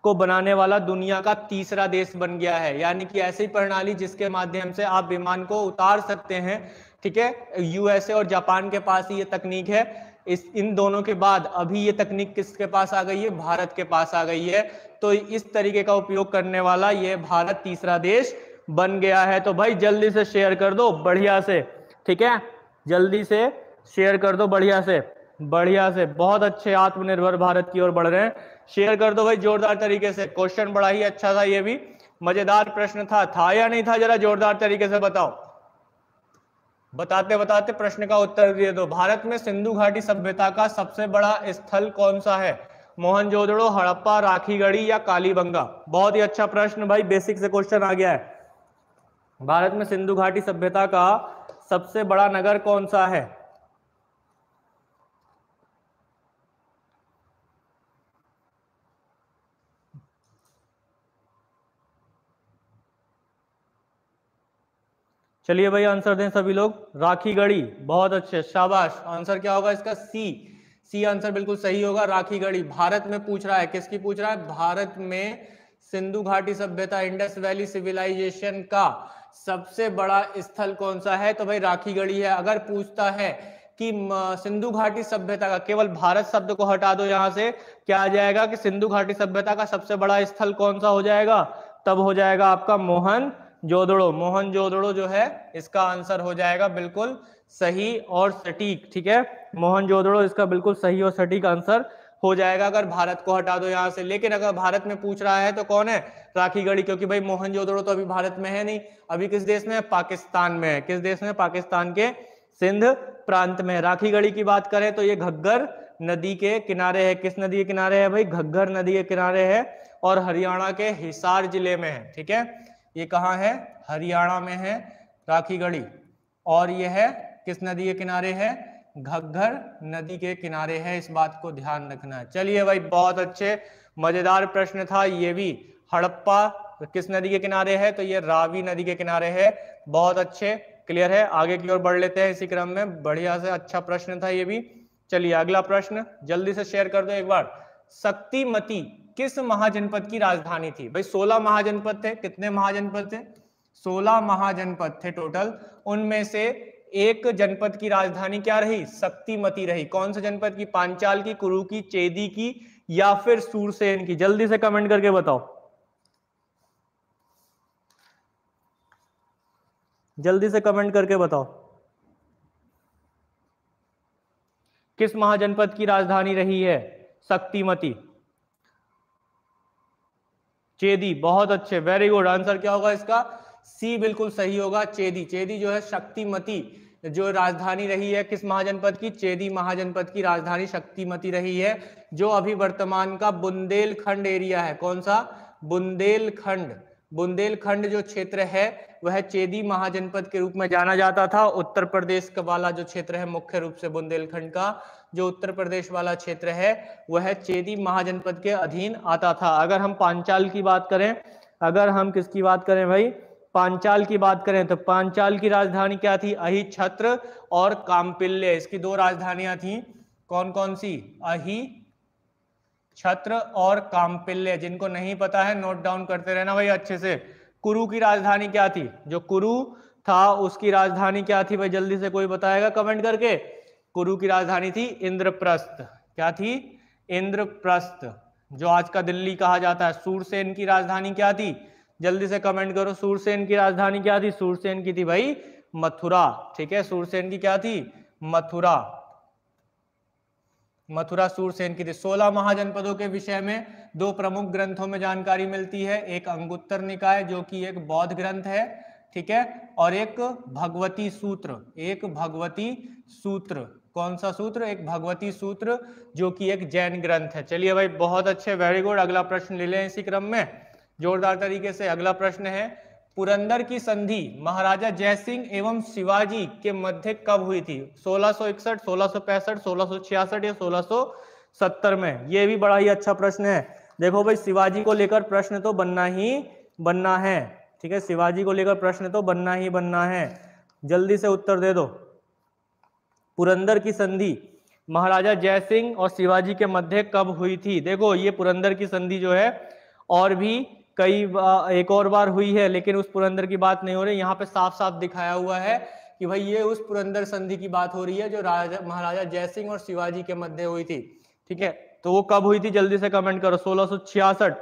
को बनाने वाला दुनिया का तीसरा देश बन गया है। यानी कि ऐसी प्रणाली जिसके माध्यम से आप विमान को उतार सकते हैं, ठीक है। यूएसए और जापान के पास ये तकनीक है। इन दोनों के बाद अभी ये तकनीक किसके पास आ गई है? भारत के पास आ गई है। तो इस तरीके का उपयोग करने वाला ये भारत तीसरा देश बन गया है। तो भाई जल्दी से शेयर कर दो बढ़िया से, ठीक है, जल्दी से शेयर कर दो बढ़िया से, बढ़िया से। बहुत अच्छे आत्मनिर्भर भारत की ओर बढ़ रहे हैं। शेयर कर दो भाई जोरदार तरीके से। क्वेश्चन बड़ा ही अच्छा था, ये भी मजेदार प्रश्न था या नहीं था? जरा जोरदार तरीके से बताओ। बताते बताते प्रश्न का उत्तर दे दो। भारत में सिंधु घाटी सभ्यता का सबसे बड़ा स्थल कौन सा है? मोहनजोदड़ो, हड़प्पा, राखीगढ़ी या कालीबंगा? बहुत ही अच्छा प्रश्न भाई, बेसिक से क्वेश्चन आ गया है। भारत में सिंधु घाटी सभ्यता का सबसे बड़ा नगर कौन सा है? चलिए भाई आंसर दें सभी लोग। राखीगढ़ी, बहुत अच्छे, शाबाश। आंसर क्या होगा इसका? सी आंसर बिल्कुल सही होगा, राखीगढ़ी। भारत में पूछ रहा है, किसकी पूछ रहा है? भारत में सिंधु घाटी सभ्यता, इंडस वैली सिविलाइजेशन का सबसे बड़ा स्थल कौन सा है? तो भाई राखीगढ़ी है। अगर पूछता है कि सिंधु घाटी सभ्यता का, केवल भारत शब्द को हटा दो यहां से, क्या आ जाएगा कि सिंधु घाटी सभ्यता का सबसे बड़ा स्थल कौन सा हो जाएगा? तब हो जाएगा आपका मोहनजोदड़ो। मोहनजोदड़ो जो है इसका आंसर हो जाएगा बिल्कुल सही और सटीक, ठीक है। मोहनजोदड़ो इसका बिल्कुल सही और सटीक आंसर हो जाएगा अगर भारत को हटा दो यहां से। लेकिन अगर भारत में पूछ रहा है तो कौन है? राखीगढ़ी, क्योंकि भाई मोहनजोदड़ो तो अभी भारत में है नहीं, अभी किस देश में है? पाकिस्तान में है। किस देश में? पाकिस्तान के सिंध प्रांत में। राखीगढ़ी की बात करें तो ये घग्गर नदी के किनारे है। किस नदी के किनारे है भाई? घग्गर नदी के किनारे है और हरियाणा के हिसार जिले में है, ठीक है। ये कहाँ है? हरियाणा में है राखीगढ़ी। और यह है किस नदी के किनारे है? घग्गर नदी के किनारे है, इस बात को ध्यान रखना है। चलिए भाई बहुत अच्छे, मजेदार प्रश्न था ये भी। हड़प्पा किस नदी के किनारे है? तो ये रावी नदी के किनारे है। बहुत अच्छे, क्लियर है। आगे की ओर बढ़ लेते हैं इसी क्रम में, बढ़िया से, अच्छा प्रश्न था ये भी। चलिए अगला प्रश्न जल्दी से शेयर कर दो एक बार। शक्तिमती किस महाजनपद की राजधानी थी? भाई 16 महाजनपद थे। कितने महाजनपद थे? 16 महाजनपद थे टोटल। उनमें से एक जनपद की राजधानी क्या रही? शक्तिमती रही। कौन से जनपद की? पांचाल की, कुरु की, चेदी की या फिर सूरसेन की? जल्दी से कमेंट करके बताओ, जल्दी से कमेंट करके बताओ किस महाजनपद की राजधानी रही है शक्तिमती? चेदी, बहुत अच्छे, वेरी गुड। आंसर क्या होगा इसका? सी बिल्कुल सही होगा, चेदी। चेदी जो है शक्तिमती जो राजधानी रही है किस महाजनपद की? चेदी महाजनपद की राजधानी शक्तिमती रही है, जो अभी वर्तमान का बुंदेलखंड एरिया है। कौन सा? बुंदेलखंड। बुंदेलखंड जो क्षेत्र है वह चेदी महाजनपद के रूप में जाना जाता था। उत्तर प्रदेश का वाला जो क्षेत्र है मुख्य रूप से बुंदेलखंड का जो उत्तर प्रदेश वाला क्षेत्र है वह चेदी महाजनपद के अधीन आता था। अगर हम पांचाल की बात करें, अगर हम किसकी बात करें भाई? पांचाल की बात करें तो पांचाल की राजधानी क्या थी? अहि छत्र और काम्पिल्य। इसकी दो राजधानियां थी। कौन कौन सी? अहि छत्र और काम्पिल्य। जिनको नहीं पता है नोट डाउन करते रहना भाई अच्छे से। कुरु की राजधानी क्या थी? जो कुरु था उसकी राजधानी क्या थी भाई? जल्दी से कोई बताएगा कमेंट करके। कुरु की राजधानी थी इंद्रप्रस्थ। क्या थी? इंद्रप्रस्थ, जो आज का दिल्ली कहा जाता है। सूरसेन की राजधानी क्या थी? जल्दी से कमेंट करो, सूरसेन की राजधानी क्या थी? सूरसेन की थी भाई मथुरा, ठीक है। सूरसेन की क्या थी? मथुरा। मथुरा सूरसेन की थी। 16 महाजनपदों के विषय में दो प्रमुख ग्रंथों में जानकारी मिलती है। एक अंगुत्तर निकाय जो कि एक बौद्ध ग्रंथ है, ठीक है, और एक भगवती सूत्र। एक भगवती सूत्र, कौन सा सूत्र? एक भगवती सूत्र, जो कि एक जैन ग्रंथ है। चलिए भाई बहुत अच्छे, वेरी गुड। अगला प्रश्न ले लें इसी क्रम में जोरदार तरीके से। अगला प्रश्न है, पुरंदर की संधि महाराजा जयसिंह एवं शिवाजी के मध्य कब हुई थी? 1661, 1665, 1666 या 1670 में? ये भी बड़ा ही अच्छा प्रश्न है। देखो भाई शिवाजी को लेकर प्रश्न तो बनना ही बनना है, ठीक है, शिवाजी को लेकर प्रश्न तो बनना ही बनना है। जल्दी से उत्तर दे दो। पुरंदर की संधि महाराजा जयसिंह और शिवाजी के मध्य कब हुई थी? देखो ये पुरंदर की संधि जो है और भी एक और बार हुई है, लेकिन उस पुरंदर की बात नहीं हो रही। यहाँ पे साफ साफ दिखाया हुआ है कि भाई ये उस पुरंदर संधि की बात हो रही है जो महाराजा जयसिंह और शिवाजी के मध्य हुई थी, ठीक है। तो वो कब हुई थी जल्दी से कमेंट करो। 1666।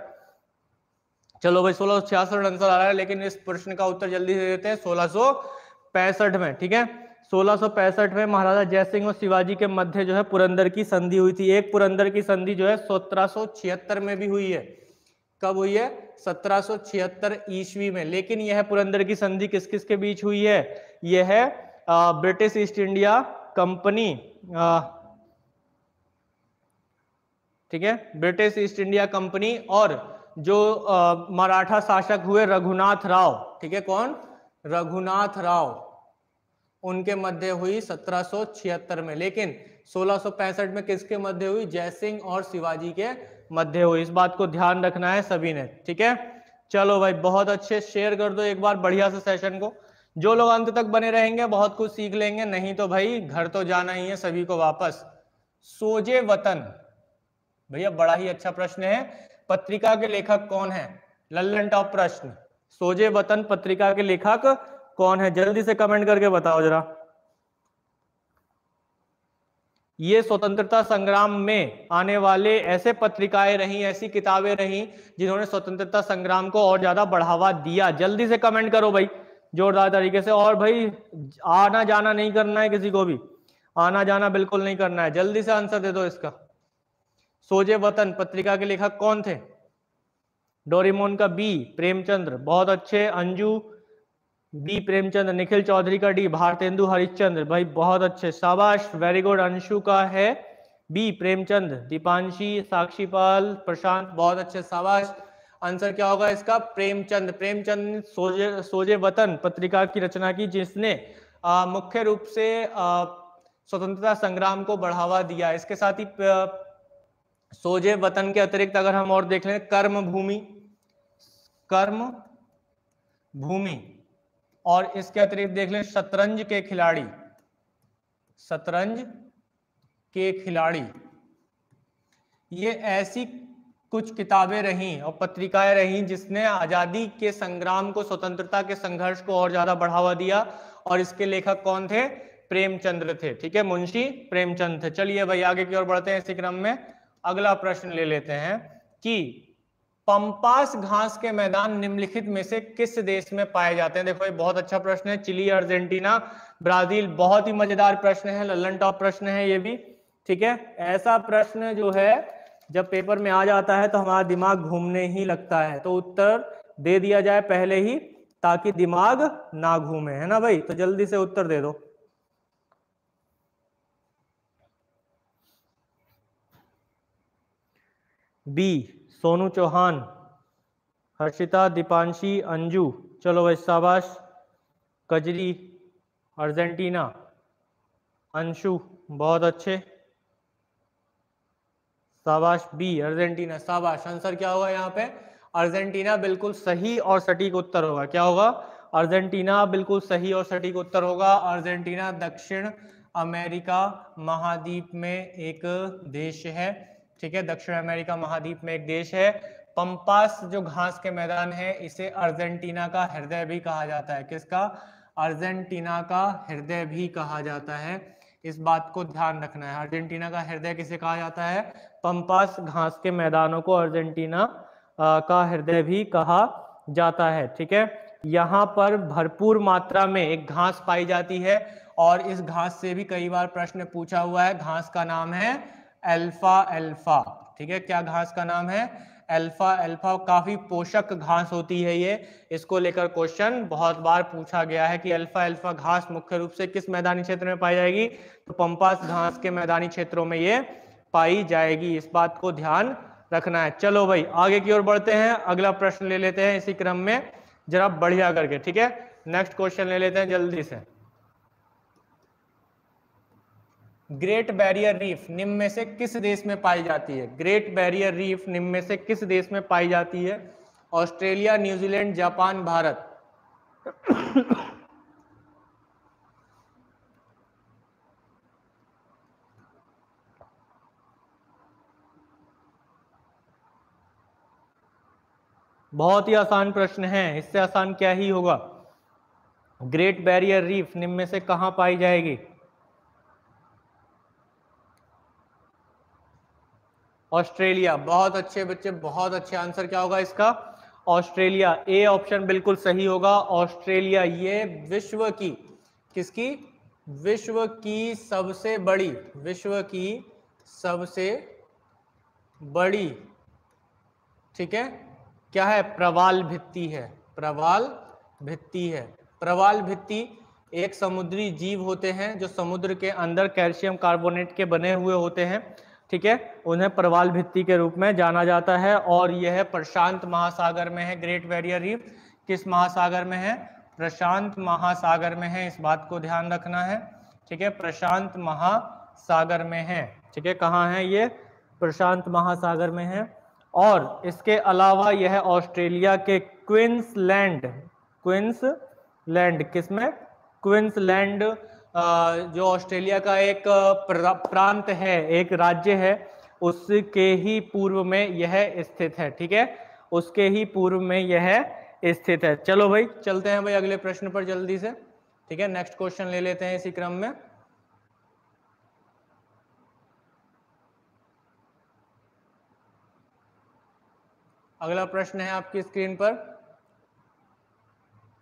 चलो भाई 1666 आंसर आ रहा है, लेकिन इस प्रश्न का उत्तर जल्दी से देते हैं 1665 में, ठीक है। 1665 में महाराजा जयसिंह और शिवाजी के मध्य जो है पुरंदर की संधि हुई थी। एक पुरंदर की संधि जो है 1776 में भी हुई है। कब हुई है? 1776 ईस्वी में। लेकिन यह पुरंदर की संधि किस किस के बीच हुई है? यह है ब्रिटिश ईस्ट इंडिया कंपनी, ठीक है, ब्रिटिश ईस्ट इंडिया कंपनी और जो मराठा शासक हुए रघुनाथ राव, ठीक है, कौन? रघुनाथ राव, उनके मध्य हुई 1776 में। लेकिन 1665 में किसके मध्य हुई? जयसिंह और शिवाजी के मध्य हुई। इस बात को ध्यान रखना है सभी ने, ठीक है। चलो भाई बहुत अच्छे, शेयर कर दो एक बार बढ़िया से सेशन को। जो लोग अंत तक बने रहेंगे बहुत कुछ सीख लेंगे, नहीं तो भाई घर तो जाना ही है सभी को वापस। सोजे वतन, भैया बड़ा ही अच्छा प्रश्न है। पत्रिका के लेखक कौन है? लल्लन टॉप प्रश्न। सोजे वतन पत्रिका के लेखक कौन है? जल्दी से कमेंट करके बताओ जरा। ये स्वतंत्रता संग्राम में आने वाले ऐसे पत्रिकाएं रही, ऐसी किताबें रही जिन्होंने स्वतंत्रता संग्राम को और ज्यादा बढ़ावा दिया। जल्दी से कमेंट करो भाई जोरदार तरीके से। और भाई आना जाना नहीं करना है, किसी को भी आना जाना बिल्कुल नहीं करना है। जल्दी से आंसर दे दो इसका। सोजे वतन पत्रिका के लेखक कौन थे? डोरेमोन का बी, प्रेमचंद्र, बहुत अच्छे। अंजू बी प्रेमचंद्र, निखिल चौधरी का डी, भारतेंदु हरिश्चंद्र, भाई बहुत अच्छे, शाबाश, वेरी गुड। अंशु का है बी प्रेमचंद्र, दीपांशी, साक्षीपाल, प्रशांत, बहुत अच्छे, शाबाश। आंसर क्या होगा इसका? प्रेमचंद। प्रेमचंद सोजे वतन पत्रिका की रचना की, जिसने मुख्य रूप से स्वतंत्रता संग्राम को बढ़ावा दिया। इसके साथ ही सोजे वतन के अतिरिक्त अगर हम और देख लें, कर्म भूमि, कर्म भूमि, और इसके अतिरिक्त देख लें शतरंज के खिलाड़ी, शतरंज के खिलाड़ी। ये ऐसी कुछ किताबें रहीं और पत्रिकाएं रहीं जिसने आजादी के संग्राम को, स्वतंत्रता के संघर्ष को और ज्यादा बढ़ावा दिया। और इसके लेखक कौन थे? प्रेमचंद्र थे, ठीक है, मुंशी प्रेमचंद थे। चलिए भाई आगे की ओर बढ़ते हैं इसी क्रम में। अगला प्रश्न ले लेते हैं कि पंपास घास के मैदान निम्नलिखित में से किस देश में पाए जाते हैं? देखो ये बहुत अच्छा प्रश्न है। चिली, अर्जेंटीना, ब्राजील, बहुत ही मजेदार प्रश्न है, लल्लन टॉप प्रश्न है ये भी, ठीक है। ऐसा प्रश्न जो है जब पेपर में आ जाता है तो हमारा दिमाग घूमने ही लगता है, तो उत्तर दे दिया जाए पहले ही ताकि दिमाग ना घूमे, है ना भाई। तो जल्दी से उत्तर दे दो। बी सोनू चौहान, हर्षिता, दीपांशी, अंजू, चलो भाई शाबाश। कजरी, अर्जेंटीना, अंशु, बहुत अच्छे, शाबाश। बी अर्जेंटीना, शाबाश। आंसर क्या होगा यहाँ पे? अर्जेंटीना बिल्कुल सही और सटीक उत्तर होगा। क्या होगा? अर्जेंटीना बिल्कुल सही और सटीक उत्तर होगा। अर्जेंटीना दक्षिण अमेरिका महाद्वीप में एक देश है, ठीक है, दक्षिण अमेरिका महाद्वीप में एक देश है। पंपास जो घास के मैदान है इसे अर्जेंटीना का हृदय भी कहा जाता है। किसका? अर्जेंटीना का हृदय भी कहा जाता है। इस बात को ध्यान रखना है। अर्जेंटीना का हृदय किसे कहा जाता है? पंपास घास के मैदानों को अर्जेंटीना का हृदय भी कहा जाता है, ठीक है। यहाँ पर भरपूर मात्रा में एक घास पाई जाती है और इस घास से भी कई बार प्रश्न पूछा हुआ है। घास का नाम है अल्फा अल्फा, ठीक है। क्या घास का नाम है? अल्फा अल्फा काफी पोषक घास होती है ये, इसको लेकर क्वेश्चन बहुत बार पूछा गया है कि अल्फा अल्फा घास मुख्य रूप से किस मैदानी क्षेत्र में पाई जाएगी, तो पंपास घास के मैदानी क्षेत्रों में ये पाई जाएगी, इस बात को ध्यान रखना है। चलो भाई आगे की ओर बढ़ते हैं, अगला प्रश्न ले लेते हैं इसी क्रम में जरा बढ़िया करके, ठीक है। नेक्स्ट क्वेश्चन ले लेते हैं जल्दी से। ग्रेट बैरियर रीफ निम्न में से किस देश में पाई जाती है? ग्रेट बैरियर रीफ निम्न में से किस देश में पाई जाती है? Australia, New Zealand, Japan, Bharat. बहुत ही आसान प्रश्न है, इससे आसान क्या ही होगा। ग्रेट बैरियर रीफ निम्न में से कहां पाई जाएगी? ऑस्ट्रेलिया। बहुत अच्छे बच्चे, बहुत अच्छे। आंसर क्या होगा इसका? ऑस्ट्रेलिया। ए ऑप्शन बिल्कुल सही होगा, ऑस्ट्रेलिया। ये विश्व की, किसकी? विश्व की सबसे बड़ी, विश्व की सबसे बड़ी, ठीक है, क्या है? प्रवाल भित्ति है, प्रवाल भित्ति है। प्रवाल भित्ति एक समुद्री जीव होते हैं जो समुद्र के अंदर कैल्शियम कार्बोनेट के बने हुए होते हैं, ठीक है, उन्हें प्रवाल भित्ति के रूप में जाना जाता है, और यह प्रशांत महासागर में है। ग्रेट बैरियर रीफ किस महासागर में है? प्रशांत महासागर में है, इस बात को ध्यान रखना है, ठीक है, प्रशांत महासागर में है, ठीक है। कहाँ है ये? प्रशांत महासागर में है। और इसके अलावा यह ऑस्ट्रेलिया के क्वींसलैंड, क्वींसलैंड किसमें? क्वींसलैंड जो ऑस्ट्रेलिया का एक प्रांत है, एक राज्य है, उसके ही पूर्व में यह स्थित है, ठीक है, उसके ही पूर्व में यह स्थित है। चलो भाई चलते हैं भाई अगले प्रश्न पर जल्दी से, ठीक है। नेक्स्ट क्वेश्चन ले लेते हैं इसी क्रम में। अगला प्रश्न है आपकी स्क्रीन पर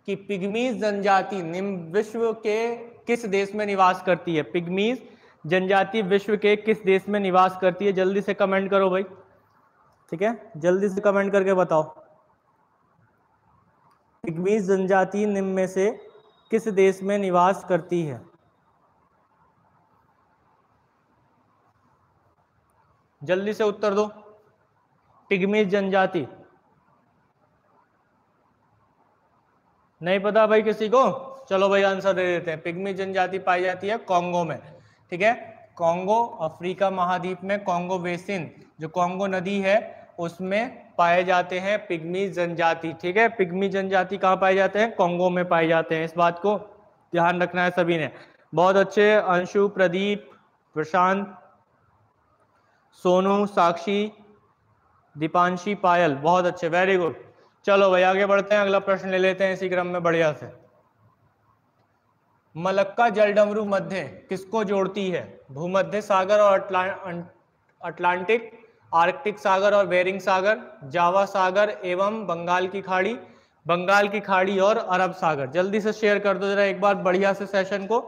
कि पिग्मीज जनजाति निम्न विश्व के किस देश में निवास करती है? पिग्मीज जनजाति विश्व के किस देश में निवास करती है? जल्दी से कमेंट करो भाई, ठीक है, जल्दी से कमेंट करके बताओ। पिग्मीज जनजाति निम्न में से किस देश में निवास करती है? जल्दी से उत्तर दो। पिग्मीज जनजाति नहीं पता भाई किसी को? चलो भाई आंसर दे देते हैं। पिग्मी जनजाति पाई जाती है कॉन्गो में, ठीक है, कॉन्गो, अफ्रीका महाद्वीप में कॉन्गो बेसिन, जो कॉन्गो नदी है उसमें पाए जाते हैं पिग्मी जनजाति, ठीक है। पिग्मी जनजाति कहाँ पाए जाते हैं? कॉन्गो में पाए जाते हैं, इस बात को ध्यान रखना है सभी ने। बहुत अच्छे अंशु, प्रदीप, प्रशांत, सोनू, साक्षी, दीपांशी, पायल, बहुत अच्छे, वेरी गुड। चलो भाई आगे बढ़ते हैं, अगला प्रश्न ले लेते हैं इसी क्रम में बढ़िया से। मलक्का जलडमरू मध्य किसको जोड़ती है? भूमध्य सागर और अटलांटिक, आर्कटिक सागर और बेरिंग सागर, जावा सागर एवं बंगाल की खाड़ी, बंगाल की खाड़ी और अरब सागर। जल्दी से शेयर कर दो जरा एक बार बढ़िया से सेशन को,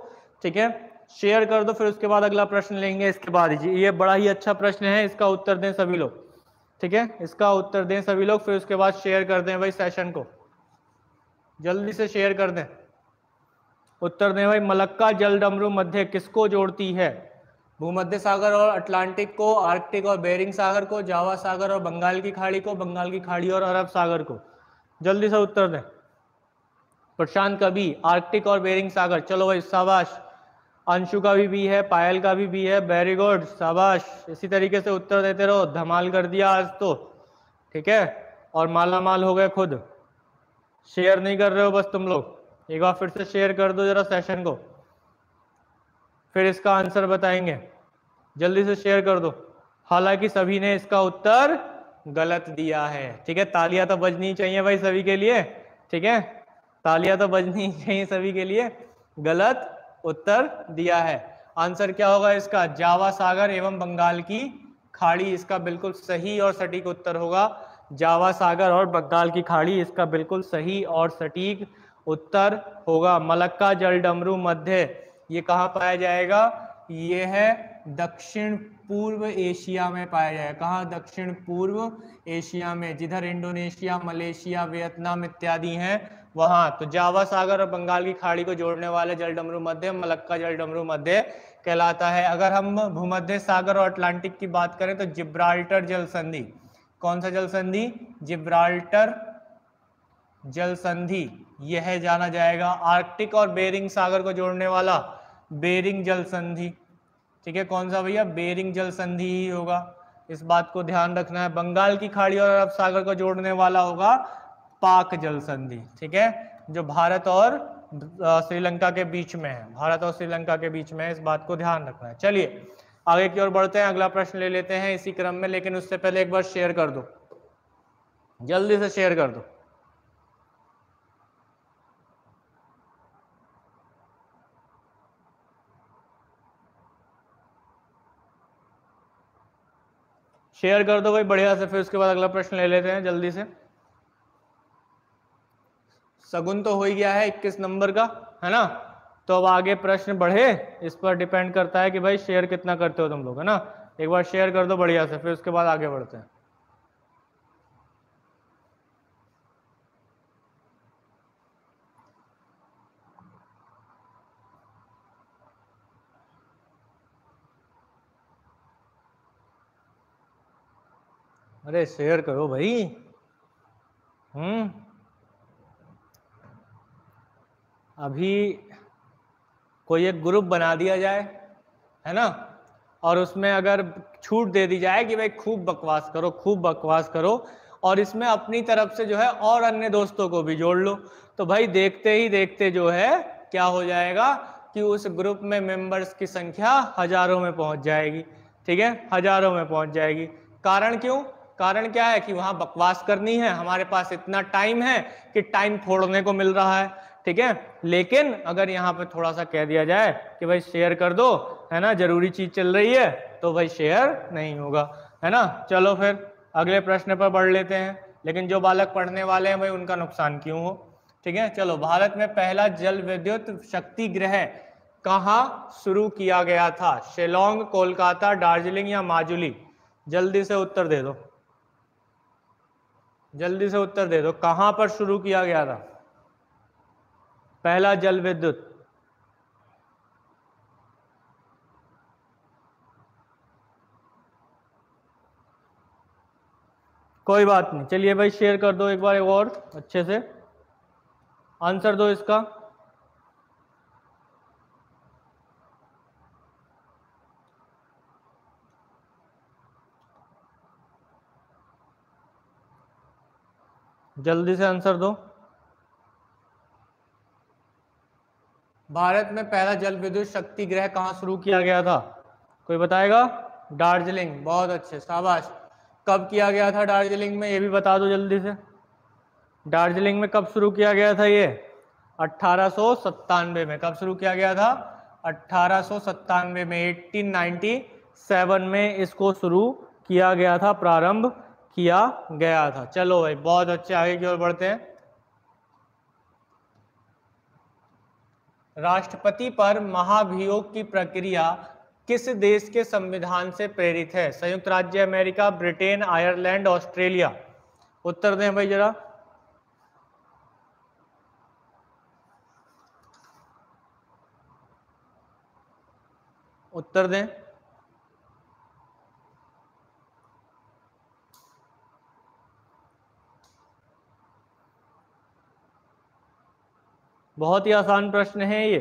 ठीक है, शेयर कर दो, फिर उसके बाद अगला प्रश्न लेंगे इसके बाद। ये बड़ा ही अच्छा प्रश्न है, इसका उत्तर दें सभी लोग, ठीक है, इसका उत्तर दें सभी लोग, फिर उसके बाद शेयर कर दें भाई सेशन को, जल्दी से शेयर कर दें, उत्तर दें भाई। मलक्का जलडमरू मध्य किसको जोड़ती है? भूमध्य सागर और अटलांटिक को, आर्कटिक और बेरिंग सागर को, जावा सागर और बंगाल की खाड़ी को, बंगाल की खाड़ी और अरब सागर को। जल्दी से उत्तर दें। प्रशांत का भी, आर्कटिक और बेरिंग सागर। चलो भाई शाबाश, अंशु का भी है, पायल का भी है, वेरी गुड, शाबाश। इसी तरीके से उत्तर देते रहो, धमाल कर दिया आज तो, ठीक है, और माला माल हो गए खुद। शेयर नहीं कर रहे हो बस तुम लोग, एक बार फिर से शेयर कर दो जरा सेशन को, फिर इसका आंसर बताएंगे, जल्दी से शेयर कर दो। हालांकि सभी ने इसका उत्तर गलत दिया है, ठीक है, तालियां तो बजनी चाहिए भाई सभी के लिए, ठीक है, तालियां तो बजनी चाहिए सभी के लिए। गलत उत्तर दिया है। आंसर क्या होगा इसका? जावा सागर एवं बंगाल की खाड़ी इसका बिल्कुल सही और सटीक उत्तर होगा। जावा सागर और बंगाल की खाड़ी इसका बिल्कुल सही और सटीक उत्तर होगा। मलक्का जलडमरू मध्य ये कहाँ पाया जाएगा? ये है दक्षिण पूर्व एशिया में पाया जाएगा। कहाँ? दक्षिण पूर्व एशिया में, जिधर इंडोनेशिया, मलेशिया, वियतनाम इत्यादि हैं वहां। तो जावा सागर और बंगाल की खाड़ी को जोड़ने वाले जल डमरू मध्य, मलक्का जल डमरू मध्य कहलाता है। अगर हम भूमध्य सागर और अटलांटिक की बात करें तो जिब्राल्टर जल संधि, कौन सा जल संधि? जिब्राल्टर जल संधि, यह जाना जाएगा। आर्कटिक और बेरिंग सागर को जोड़ने वाला बेरिंग जल संधि, ठीक है, कौन सा भैया? बेरिंग जल संधि ही होगा, इस बात को ध्यान रखना है। बंगाल की खाड़ी और अरब सागर को जोड़ने वाला होगा पाक जल संधि, ठीक है, जो भारत और श्रीलंका के बीच में है, भारत और श्रीलंका के बीच में है, इस बात को ध्यान रखना है। चलिए आगे की ओर बढ़ते हैं, अगला प्रश्न ले लेते हैं इसी क्रम में, लेकिन उससे पहले एक बार शेयर कर दो, जल्दी से शेयर कर दो। शेयर कर दो भाई बढ़िया से, फिर उसके बाद अगला प्रश्न ले लेते हैं जल्दी से। सगुन तो हो ही गया है 21 नंबर का, है ना? तो अब आगे प्रश्न बढ़े, इस पर डिपेंड करता है कि भाई शेयर कितना करते हो तुम लोग, है ना? एक बार शेयर कर दो बढ़िया से, फिर उसके बाद आगे बढ़ते हैं। अरे शेयर करो भाई। अभी कोई एक ग्रुप बना दिया जाए, है ना, और उसमें अगर छूट दे दी जाए कि भाई खूब बकवास करो, खूब बकवास करो, और इसमें अपनी तरफ से जो है और अन्य दोस्तों को भी जोड़ लो, तो भाई देखते ही देखते जो है क्या हो जाएगा कि उस ग्रुप में मेंबर्स की संख्या हजारों में पहुंच जाएगी, ठीक है, हजारों में पहुंच जाएगी। कारण क्यों? कारण क्या है कि वहां बकवास करनी है, हमारे पास इतना टाइम है कि टाइम फोड़ने को मिल रहा है, ठीक है। लेकिन अगर यहाँ पे थोड़ा सा कह दिया जाए कि भाई शेयर कर दो, है ना, जरूरी चीज चल रही है, तो भाई शेयर नहीं होगा, है ना। चलो फिर अगले प्रश्न पर बढ़ लेते हैं, लेकिन जो बालक पढ़ने वाले हैं भाई उनका नुकसान क्यों हो, ठीक है। चलो, भारत में पहला जल विद्युत शक्ति गृह कहाँ शुरू किया गया था? शिलोंग, कोलकाता, दार्जिलिंग या माजुली? जल्दी से उत्तर दे दो, जल्दी से उत्तर दे दो, कहां पर शुरू किया गया था पहला जल विद्युत? कोई बात नहीं, चलिए भाई शेयर कर दो एक बार और अच्छे से, आंसर दो इसका। जल्दी से आंसर दो। भारत में पहला जल विद्युत शक्ति गृह कहाँ शुरू किया गया था? कोई बताएगा? दार्जिलिंग, बहुत अच्छे, शाबाश। कब किया गया था दार्जिलिंग में, ये भी बता दो जल्दी से। दार्जिलिंग में कब शुरू किया गया था ये? 1897 में। कब शुरू किया गया था? 1897 में, 1897 में इसको शुरू किया गया था, प्रारंभ किया गया था। चलो भाई बहुत अच्छे, आगे की ओर बढ़ते हैं। राष्ट्रपति पर महाभियोग की प्रक्रिया किस देश के संविधान से प्रेरित है? संयुक्त राज्य अमेरिका, ब्रिटेन, आयरलैंड, ऑस्ट्रेलिया? उत्तर दें भाई जरा। उत्तर दें। बहुत ही आसान प्रश्न है ये,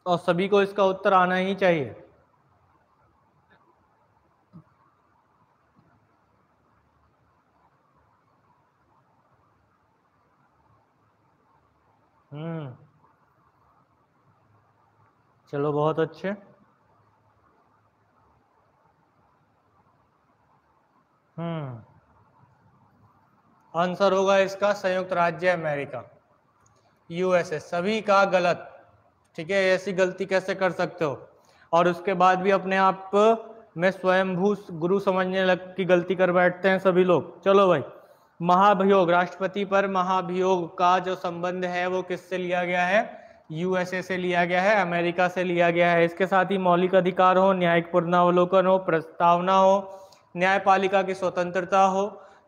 और सभी को इसका उत्तर आना ही चाहिए। चलो बहुत अच्छे। आंसर होगा इसका संयुक्त राज्य अमेरिका, यूएसए। सभी का गलत, ठीक है, ऐसी गलती कैसे कर सकते हो? और उसके बाद भी अपने आप में स्वयंभू गुरु समझने की गलती कर बैठते हैं सभी लोग। चलो भाई, महाभियोग, राष्ट्रपति पर महाभियोग का जो संबंध है वो किससे लिया गया है? यूएसए से लिया गया है, अमेरिका से लिया गया है। इसके साथ ही मौलिक अधिकार हो, न्यायिक पुनरावलोकन हो, प्रस्तावना हो, न्यायपालिका की स्वतंत्रता हो,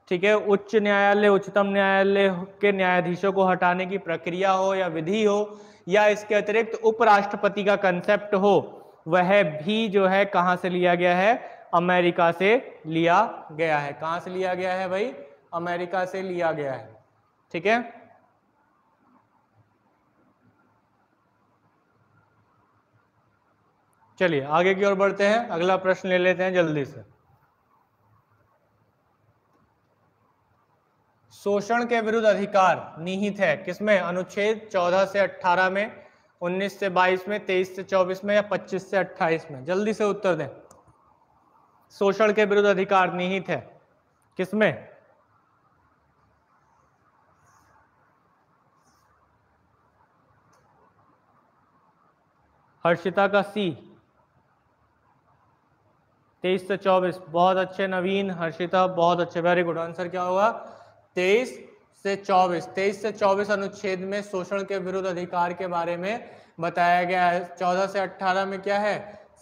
ठीक है, उच्च न्यायालय उच्चतम न्यायालय के न्यायाधीशों को हटाने की प्रक्रिया हो या विधि हो, या इसके अतिरिक्त उपराष्ट्रपति का कंसेप्ट हो, वह भी जो है कहां से लिया गया है, अमेरिका से लिया गया है। कहां से लिया गया है भाई, अमेरिका से लिया गया है, ठीक है। चलिए आगे की ओर बढ़ते हैं, अगला प्रश्न ले लेते हैं जल्दी से। शोषण के विरुद्ध अधिकार निहित है किसमें, अनुच्छेद 14 से 18 में, 19 से 22 में, 23 से 24 में, या 25 से 28 में? जल्दी से उत्तर दें। शोषण के विरुद्ध अधिकार निहित है किसमें? हर्षिता का सी, 23 से 24। बहुत अच्छे नवीन, हर्षिता बहुत अच्छे, वेरी गुड। आंसर क्या होगा, 23 से 24। 23 से 24 अनुच्छेद में शोषण के विरुद्ध अधिकार के बारे में बताया गया है। 14 से 18 में क्या है,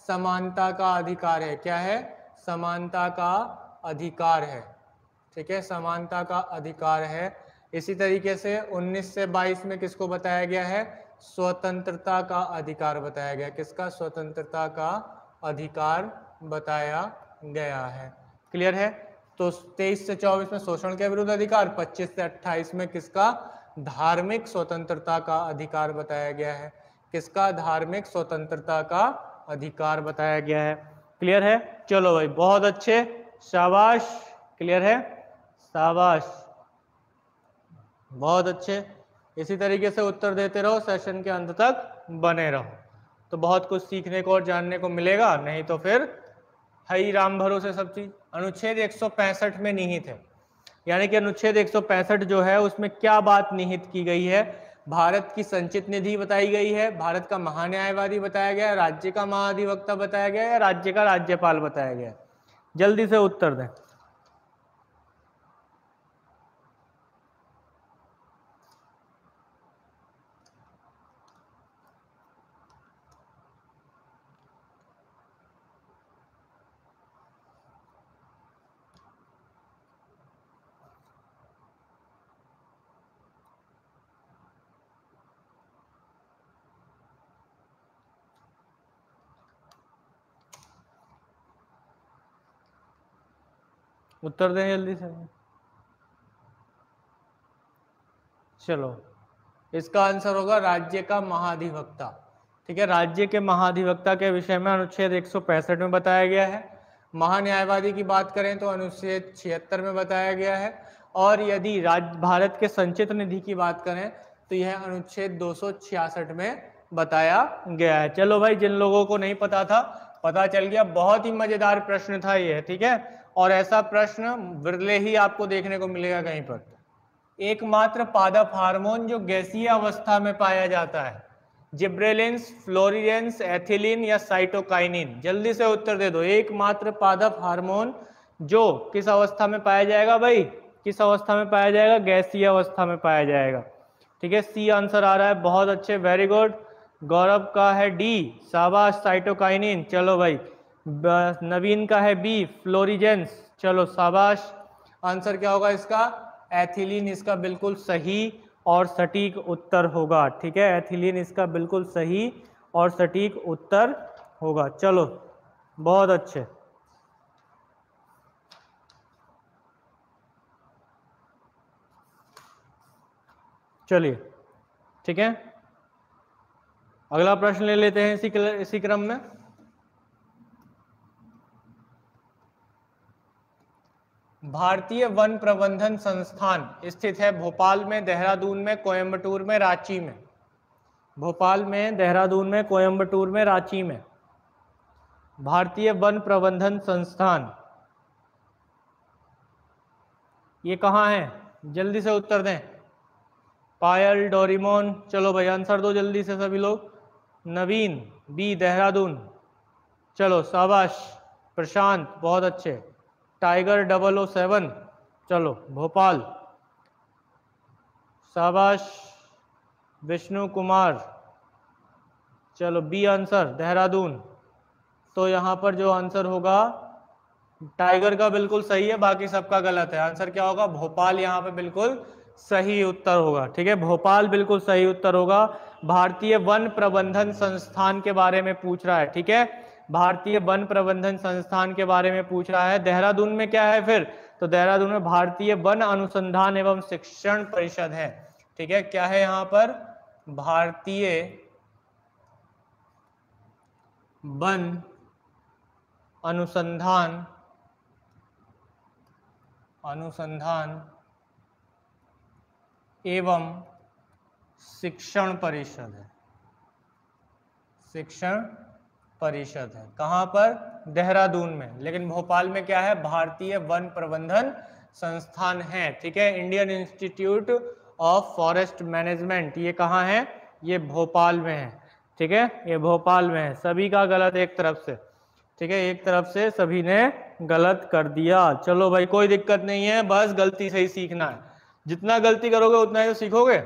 समानता का अधिकार है। क्या है, समानता का अधिकार है, ठीक है, समानता का अधिकार है। इसी तरीके से 19 से 22 में किसको बताया गया है, स्वतंत्रता का अधिकार बताया गया। किसका, स्वतंत्रता का अधिकार बताया गया है। क्लियर है। तो 23 से 24 में शोषण के विरुद्ध अधिकार, 25 से 28 में किसका, धार्मिक स्वतंत्रता का अधिकार बताया गया है। किसका, धार्मिक स्वतंत्रता का अधिकार बताया गया है। क्लियर है। चलो भाई बहुत अच्छे, शाबाश। क्लियर है, शाबाश, बहुत अच्छे। इसी तरीके से उत्तर देते रहो, सेशन के अंत तक बने रहो, तो बहुत कुछ सीखने को और जानने को मिलेगा। नहीं तो फिर हई राम भरोसे सब चीज। अनुच्छेद 165 में निहित है, यानी कि अनुच्छेद 165 जो है उसमें क्या बात निहित की गई है, भारत की संचित निधि बताई गई है, भारत का महान्यायवादी बताया गया है, राज्य का महाधिवक्ता बताया गया है, या राज्य का राज्यपाल बताया गया है? जल्दी से उत्तर दें। उत्तर दें जल्दी से। चलो, इसका आंसर होगा राज्य का महाधिवक्ता। ठीक है, राज्य के महाधिवक्ता के विषय में अनुच्छेद 165 में बताया गया है। महान्यायवादी की बात करें तो अनुच्छेद 76 में बताया गया है। और यदि भारत के संचित निधि की बात करें तो यह अनुच्छेद 266 में बताया गया है। चलो भाई, जिन लोगों को नहीं पता था पता चल गया। बहुत ही मजेदार प्रश्न था ये, ठीक है। और ऐसा प्रश्न विरले ही आपको देखने को मिलेगा कहीं पर। एकमात्र पादप हार्मोन जो गैसीय अवस्था में पाया जाता है, जिब्रेलिन्स, फ्लोरिडेंस, एथिलीन या साइटोकाइनिन? जल्दी से उत्तर दे दो। एकमात्र पादप हार्मोन जो किस अवस्था में पाया जाएगा भाई, किस अवस्था में पाया जाएगा, गैसीय अवस्था में पाया जाएगा। ठीक है, सी आंसर आ रहा है, बहुत अच्छे, वेरी गुड। गौरव का है डी, शाबाश, साइटोकाइनिन। चलो भाई, नवीन का है बी, फ्लोरिजेंस। चलो शाबाश। आंसर क्या होगा इसका, एथिलीन इसका बिल्कुल सही और सटीक उत्तर होगा। ठीक है, एथिलीन इसका बिल्कुल सही और सटीक उत्तर होगा। चलो बहुत अच्छे। चलिए ठीक है, अगला प्रश्न ले लेते हैं इसी क्रम में। भारतीय वन प्रबंधन संस्थान स्थित है भोपाल में, देहरादून में, कोयंबटूर में, रांची में? भोपाल में, देहरादून में, कोयंबटूर में, रांची में? भारतीय वन प्रबंधन संस्थान ये कहाँ है, जल्दी से उत्तर दें। पायल, डोरीमोन? चलो भाई आंसर दो जल्दी से सभी लोग। नवीन बी, देहरादून। चलो शाबाश। प्रशांत बहुत अच्छे। टाइगर 007? चलो भोपाल, शाबाश। विष्णु कुमार चलो बी आंसर देहरादून। तो यहाँ पर जो आंसर होगा टाइगर का बिल्कुल सही है, बाकी सबका गलत है। आंसर क्या होगा? भोपाल यहाँ पे बिल्कुल सही उत्तर होगा। ठीक है, भोपाल बिल्कुल सही उत्तर होगा। भारतीय वन प्रबंधन संस्थान के बारे में पूछ रहा है। ठीक है, भारतीय वन प्रबंधन संस्थान के बारे में पूछ रहा है। देहरादून में क्या है फिर? तो देहरादून में भारतीय वन अनुसंधान एवं शिक्षण परिषद है। ठीक है, क्या है यहाँ पर? भारतीय वन अनुसंधान एवं शिक्षण परिषद है। शिक्षण परिषद है कहाँ पर? देहरादून में। लेकिन भोपाल में क्या है? भारतीय वन प्रबंधन संस्थान है। ठीक है, Indian institute of forest management, ये कहाँ है? ये भोपाल में है। ठीक है, ये भोपाल में है। सभी का गलत एक तरफ से। ठीक है, एक तरफ से सभी ने गलत कर दिया। चलो भाई, कोई दिक्कत नहीं है, बस गलती से ही सीखना है। जितना गलती करोगे उतना ही तो सीखोगे।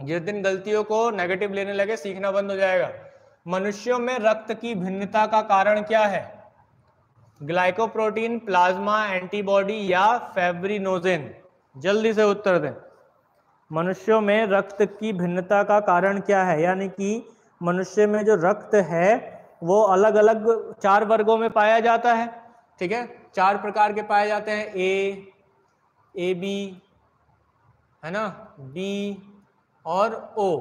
जिस दिन गलतियों को नेगेटिव लेने लगे, सीखना बंद हो जाएगा। मनुष्यों में रक्त की भिन्नता का कारण क्या है? ग्लाइकोप्रोटीन, प्लाज्मा, एंटीबॉडी या फाइब्रिनोजेन? जल्दी से उत्तर दें। मनुष्यों में रक्त की भिन्नता का कारण क्या है? यानी कि मनुष्य में जो रक्त है वो अलग अलग 4 वर्गों में पाया जाता है। ठीक है, 4 प्रकार के पाए जाते हैं। ए बी है ना, बी और ओ,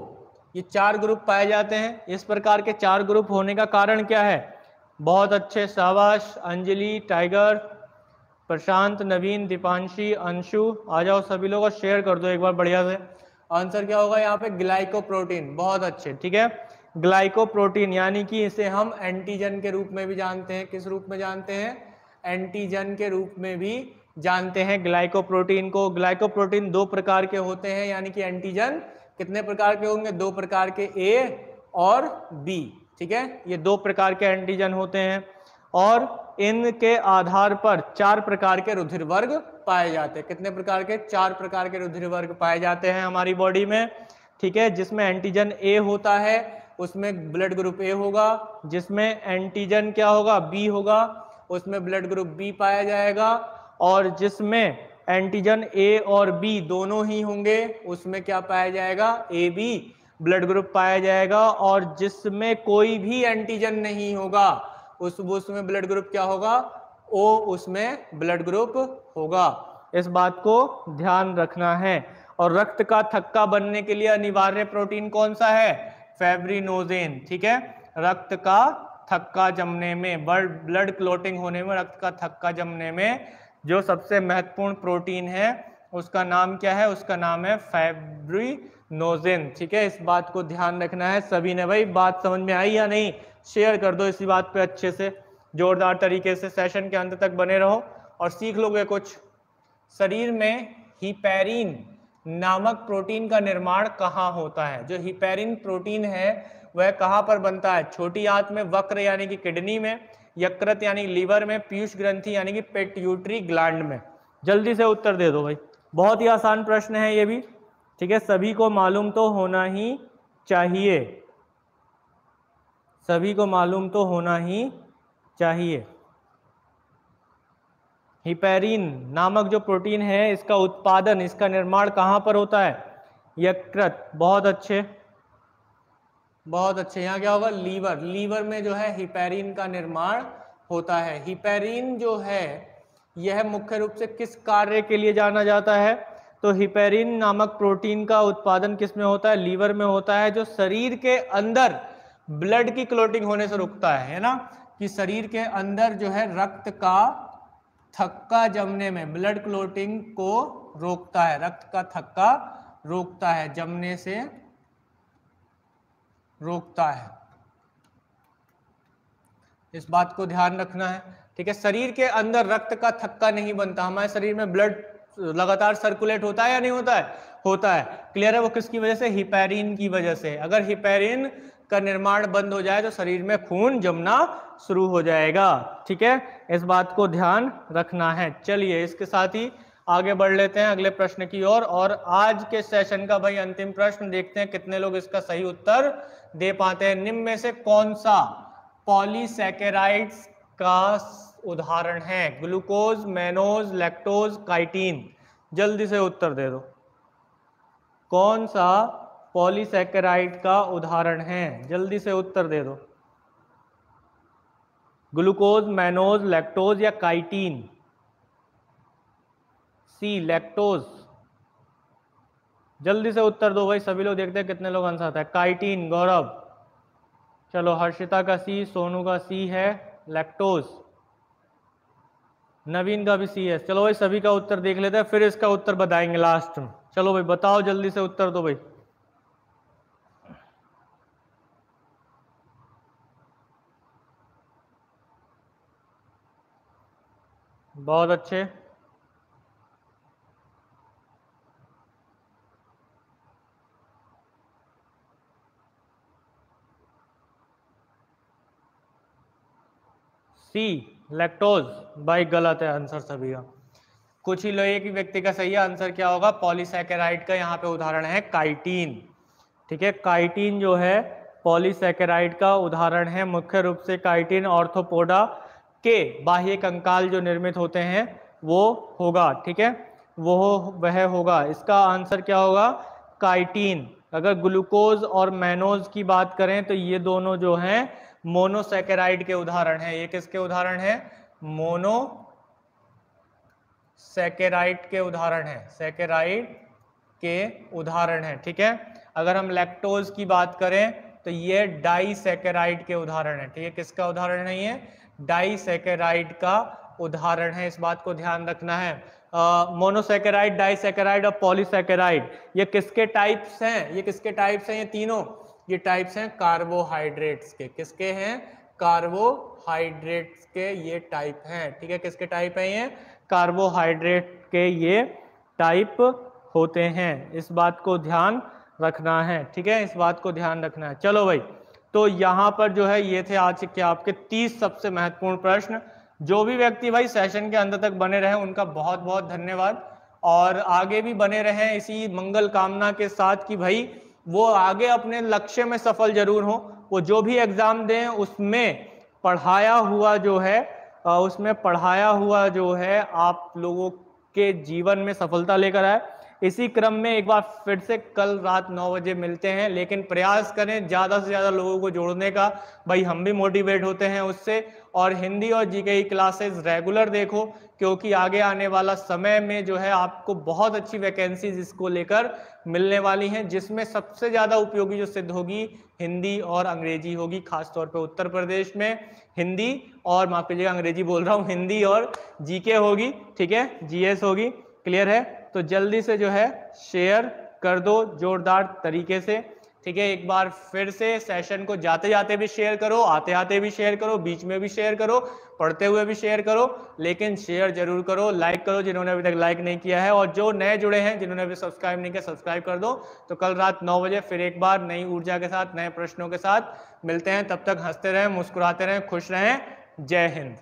ये 4 ग्रुप पाए जाते हैं। इस प्रकार के 4 ग्रुप होने का कारण क्या है? बहुत अच्छे, शाबाश अंजलि, टाइगर, प्रशांत, नवीन, दीपांशी, अंशु, आ जाओ सभी लोग और शेयर कर दो एक बार बढ़िया से। आंसर क्या होगा यहाँ पे? ग्लाइकोप्रोटीन। बहुत अच्छे। ठीक है, ग्लाइकोप्रोटीन, यानी कि इसे हम एंटीजन के रूप में भी जानते हैं। किस रूप में जानते हैं? एंटीजन के रूप में भी जानते हैं ग्लाइकोप्रोटीन को। ग्लाइकोप्रोटीन 2 प्रकार के होते हैं, यानी कि एंटीजन कितने प्रकार के होंगे? 2 प्रकार के, ए और बी। ठीक है, ये 2 प्रकार के एंटीजन होते हैं और इनके आधार पर 4 प्रकार के रुधिर वर्ग पाए जाते हैं। कितने प्रकार के? 4 प्रकार के रुधिर वर्ग पाए जाते हैं हमारी बॉडी में। ठीक है, जिसमें एंटीजन ए होता है उसमें ब्लड ग्रुप ए होगा, जिसमें एंटीजन क्या होगा? बी होगा, उसमें ब्लड ग्रुप बी पाया जाएगा, और जिसमें एंटीजन ए और बी दोनों ही होंगे उसमें क्या पाया जाएगा? ए बी ब्लड ग्रुप पाया जाएगा। और जिसमें कोई भी एंटीजन नहीं होगा उसमें ब्लड ग्रुप क्या होगा? ओ, उसमें ब्लड ग्रुप होगा। इस बात को ध्यान रखना है। और रक्त का थक्का बनने के लिए अनिवार्य प्रोटीन कौन सा है? फाइब्रिनोजेन। ठीक है, रक्त का थक्का जमने में, ब्लड क्लोटिंग होने में, रक्त का थक्का जमने में जो सबसे महत्वपूर्ण प्रोटीन है उसका नाम क्या है? उसका नाम है फाइब्रिनोजेन। ठीक है, इस बात को ध्यान रखना है सभी ने। भाई बात समझ में आई या नहीं? शेयर कर दो इसी बात पे अच्छे से, जोरदार तरीके से। सेशन के अंत तक बने रहो और सीख लोगे कुछ। शरीर में हिपैरिन नामक प्रोटीन का निर्माण कहाँ होता है? जो हिपैरिन प्रोटीन है वह कहाँ पर बनता है? छोटी आंत में, वक्र यानी कि किडनी में, यकृत यानी लीवर में, पीयूष ग्रंथि यानी कि पिट्यूटरी ग्लैंड में। जल्दी से उत्तर दे दो भाई, बहुत ही आसान प्रश्न है ये भी। ठीक है, सभी को मालूम तो होना ही चाहिए, सभी को मालूम तो होना ही चाहिए। हिपैरिन नामक जो प्रोटीन है इसका उत्पादन, इसका निर्माण कहाँ पर होता है? यकृत। बहुत अच्छे, बहुत अच्छे। यहाँ क्या होगा? लीवर। लीवर में जो है हिपैरिन का निर्माण होता है। हिपैरिन जो है यह मुख्य रूप से किस कार्य के लिए जाना जाता है? तो हिपैरिन नामक प्रोटीन का उत्पादन किस में होता है? लीवर में होता है, जो शरीर के अंदर ब्लड की क्लोटिंग होने से रुकता है ना, कि शरीर के अंदर जो है रक्त का थक्का जमने में, ब्लड क्लोटिंग को रोकता है। रक्त का थक्का रोकता है, जमने से रोकता है। इस बात को ध्यान रखना है। ठीक है, शरीर के अंदर रक्त का थक्का नहीं बनता। हमारे शरीर में ब्लड लगातार सर्कुलेट होता है या नहीं होता है? होता है। क्लियर है? वो किसकी वजह से? हिपैरिन की वजह से। अगर हिपैरिन का निर्माण बंद हो जाए तो शरीर में खून जमना शुरू हो जाएगा। ठीक है, इस बात को ध्यान रखना है। चलिए, इसके साथ ही आगे बढ़ लेते हैं अगले प्रश्न की ओर। और आज के सेशन का भाई अंतिम प्रश्न, देखते हैं कितने लोग इसका सही उत्तर दे पाते हैं। निम्न में से कौन सा पॉलीसैकेराइड्स का उदाहरण है? Glucose, mannose, lactose, chitin. जल्दी से उत्तर दे दो। कौन सा पॉलीसैकेराइड का उदाहरण है? जल्दी से उत्तर दे दो। ग्लूकोज, मैनोज, लैक्टोज या काइटिन? सी, लैक्टोज। जल्दी से उत्तर दो भाई सभी लोग, देखते हैं कितने लोग आंसर आता है। काइटिन, गौरव। चलो, हर्षिता का सी, सोनू का सी है लैक्टोज, नवीन का भी सी है। चलो भाई सभी का उत्तर देख लेते हैं, फिर इसका उत्तर बताएंगे लास्ट में। चलो भाई बताओ, जल्दी से उत्तर दो भाई। बहुत अच्छे। सी, लैक्टोज। भाई गलत है आंसर सभी का। कुछ ही लोग, एक ही व्यक्ति का सही है। आंसर क्या होगा? पॉलीसैकेराइड का यहाँ पे उदाहरण है काइटिन। ठीक है, काइटिन जो है पॉलीसैकेराइड का उदाहरण है। मुख्य रूप से काइटिन ऑर्थोपोडा के बाह्य कंकाल जो निर्मित होते हैं वो होगा। ठीक है, वह होगा। इसका आंसर क्या होगा? काइटिन। अगर ग्लूकोज और मैनोज की बात करें तो ये दोनों जो हैं मोनोसैकेराइड के उदाहरण हैं। ये किसके उदाहरण है? मोनोसैकेराइड के उदाहरण है, सैकेराइड के उदाहरण है। ठीक है, अगर हम लैक्टोज की बात करें तो ये डाइसैकेराइड के उदाहरण है। ठीक है, किसका उदाहरण है? ये डाइसैकेराइड का उदाहरण है। इस बात को ध्यान रखना है। मोनोसैकेराइड, डाइसैकेराइड और पॉलीसैकेराइड, ये किसके टाइप्स हैं? ये किसके टाइप्स हैं? ये तीनों ये टाइप्स हैं कार्बोहाइड्रेट्स के। किसके हैं? कार्बोहाइड्रेट्स के ये टाइप हैं। ठीक है, किसके टाइप हैं? ये कार्बोहाइड्रेट के ये टाइप होते हैं। इस बात को ध्यान रखना है। ठीक है, इस बात को ध्यान रखना है। चलो भाई, तो यहाँ पर जो है ये थे आज के आपके 30 सबसे महत्वपूर्ण प्रश्न। जो भी व्यक्ति भाई सेशन के अंत तक बने रहे उनका बहुत बहुत धन्यवाद, और आगे भी बने रहें इसी मंगल कामना के साथ कि भाई वो आगे अपने लक्ष्य में सफल जरूर हो। वो जो भी एग्जाम दें उसमें पढ़ाया हुआ जो है आप लोगों के जीवन में सफलता लेकर आए। इसी क्रम में एक बार फिर से कल रात 9 बजे मिलते हैं, लेकिन प्रयास करें ज़्यादा से ज़्यादा लोगों को जोड़ने का। भाई हम भी मोटिवेट होते हैं उससे। और हिंदी और जीके की क्लासेस रेगुलर देखो, क्योंकि आगे आने वाला समय में जो है आपको बहुत अच्छी वैकेंसीज इसको लेकर मिलने वाली हैं, जिसमें सबसे ज़्यादा उपयोगी जो सिद्ध होगी हिंदी और अंग्रेजी होगी। खासतौर पर उत्तर प्रदेश में हिंदी और, माफ कीजिएगा अंग्रेजी बोल रहा हूँ, हिंदी और जीके होगी। ठीक है, जीएस होगी। क्लियर है? तो जल्दी से जो है शेयर कर दो जोरदार तरीके से। ठीक है, एक बार फिर से सेशन को जाते जाते भी शेयर करो, आते आते भी शेयर करो, बीच में भी शेयर करो, पढ़ते हुए भी शेयर करो, लेकिन शेयर जरूर करो। लाइक करो जिन्होंने अभी तक लाइक नहीं किया है, और जो नए जुड़े हैं जिन्होंने अभी सब्सक्राइब नहीं किया सब्सक्राइब कर दो। तो कल रात 9 बजे फिर एक बार नई ऊर्जा के साथ, नए प्रश्नों के साथ मिलते हैं। तब तक हंसते रहें, मुस्कुराते रहें, खुश रहें। जय हिंद।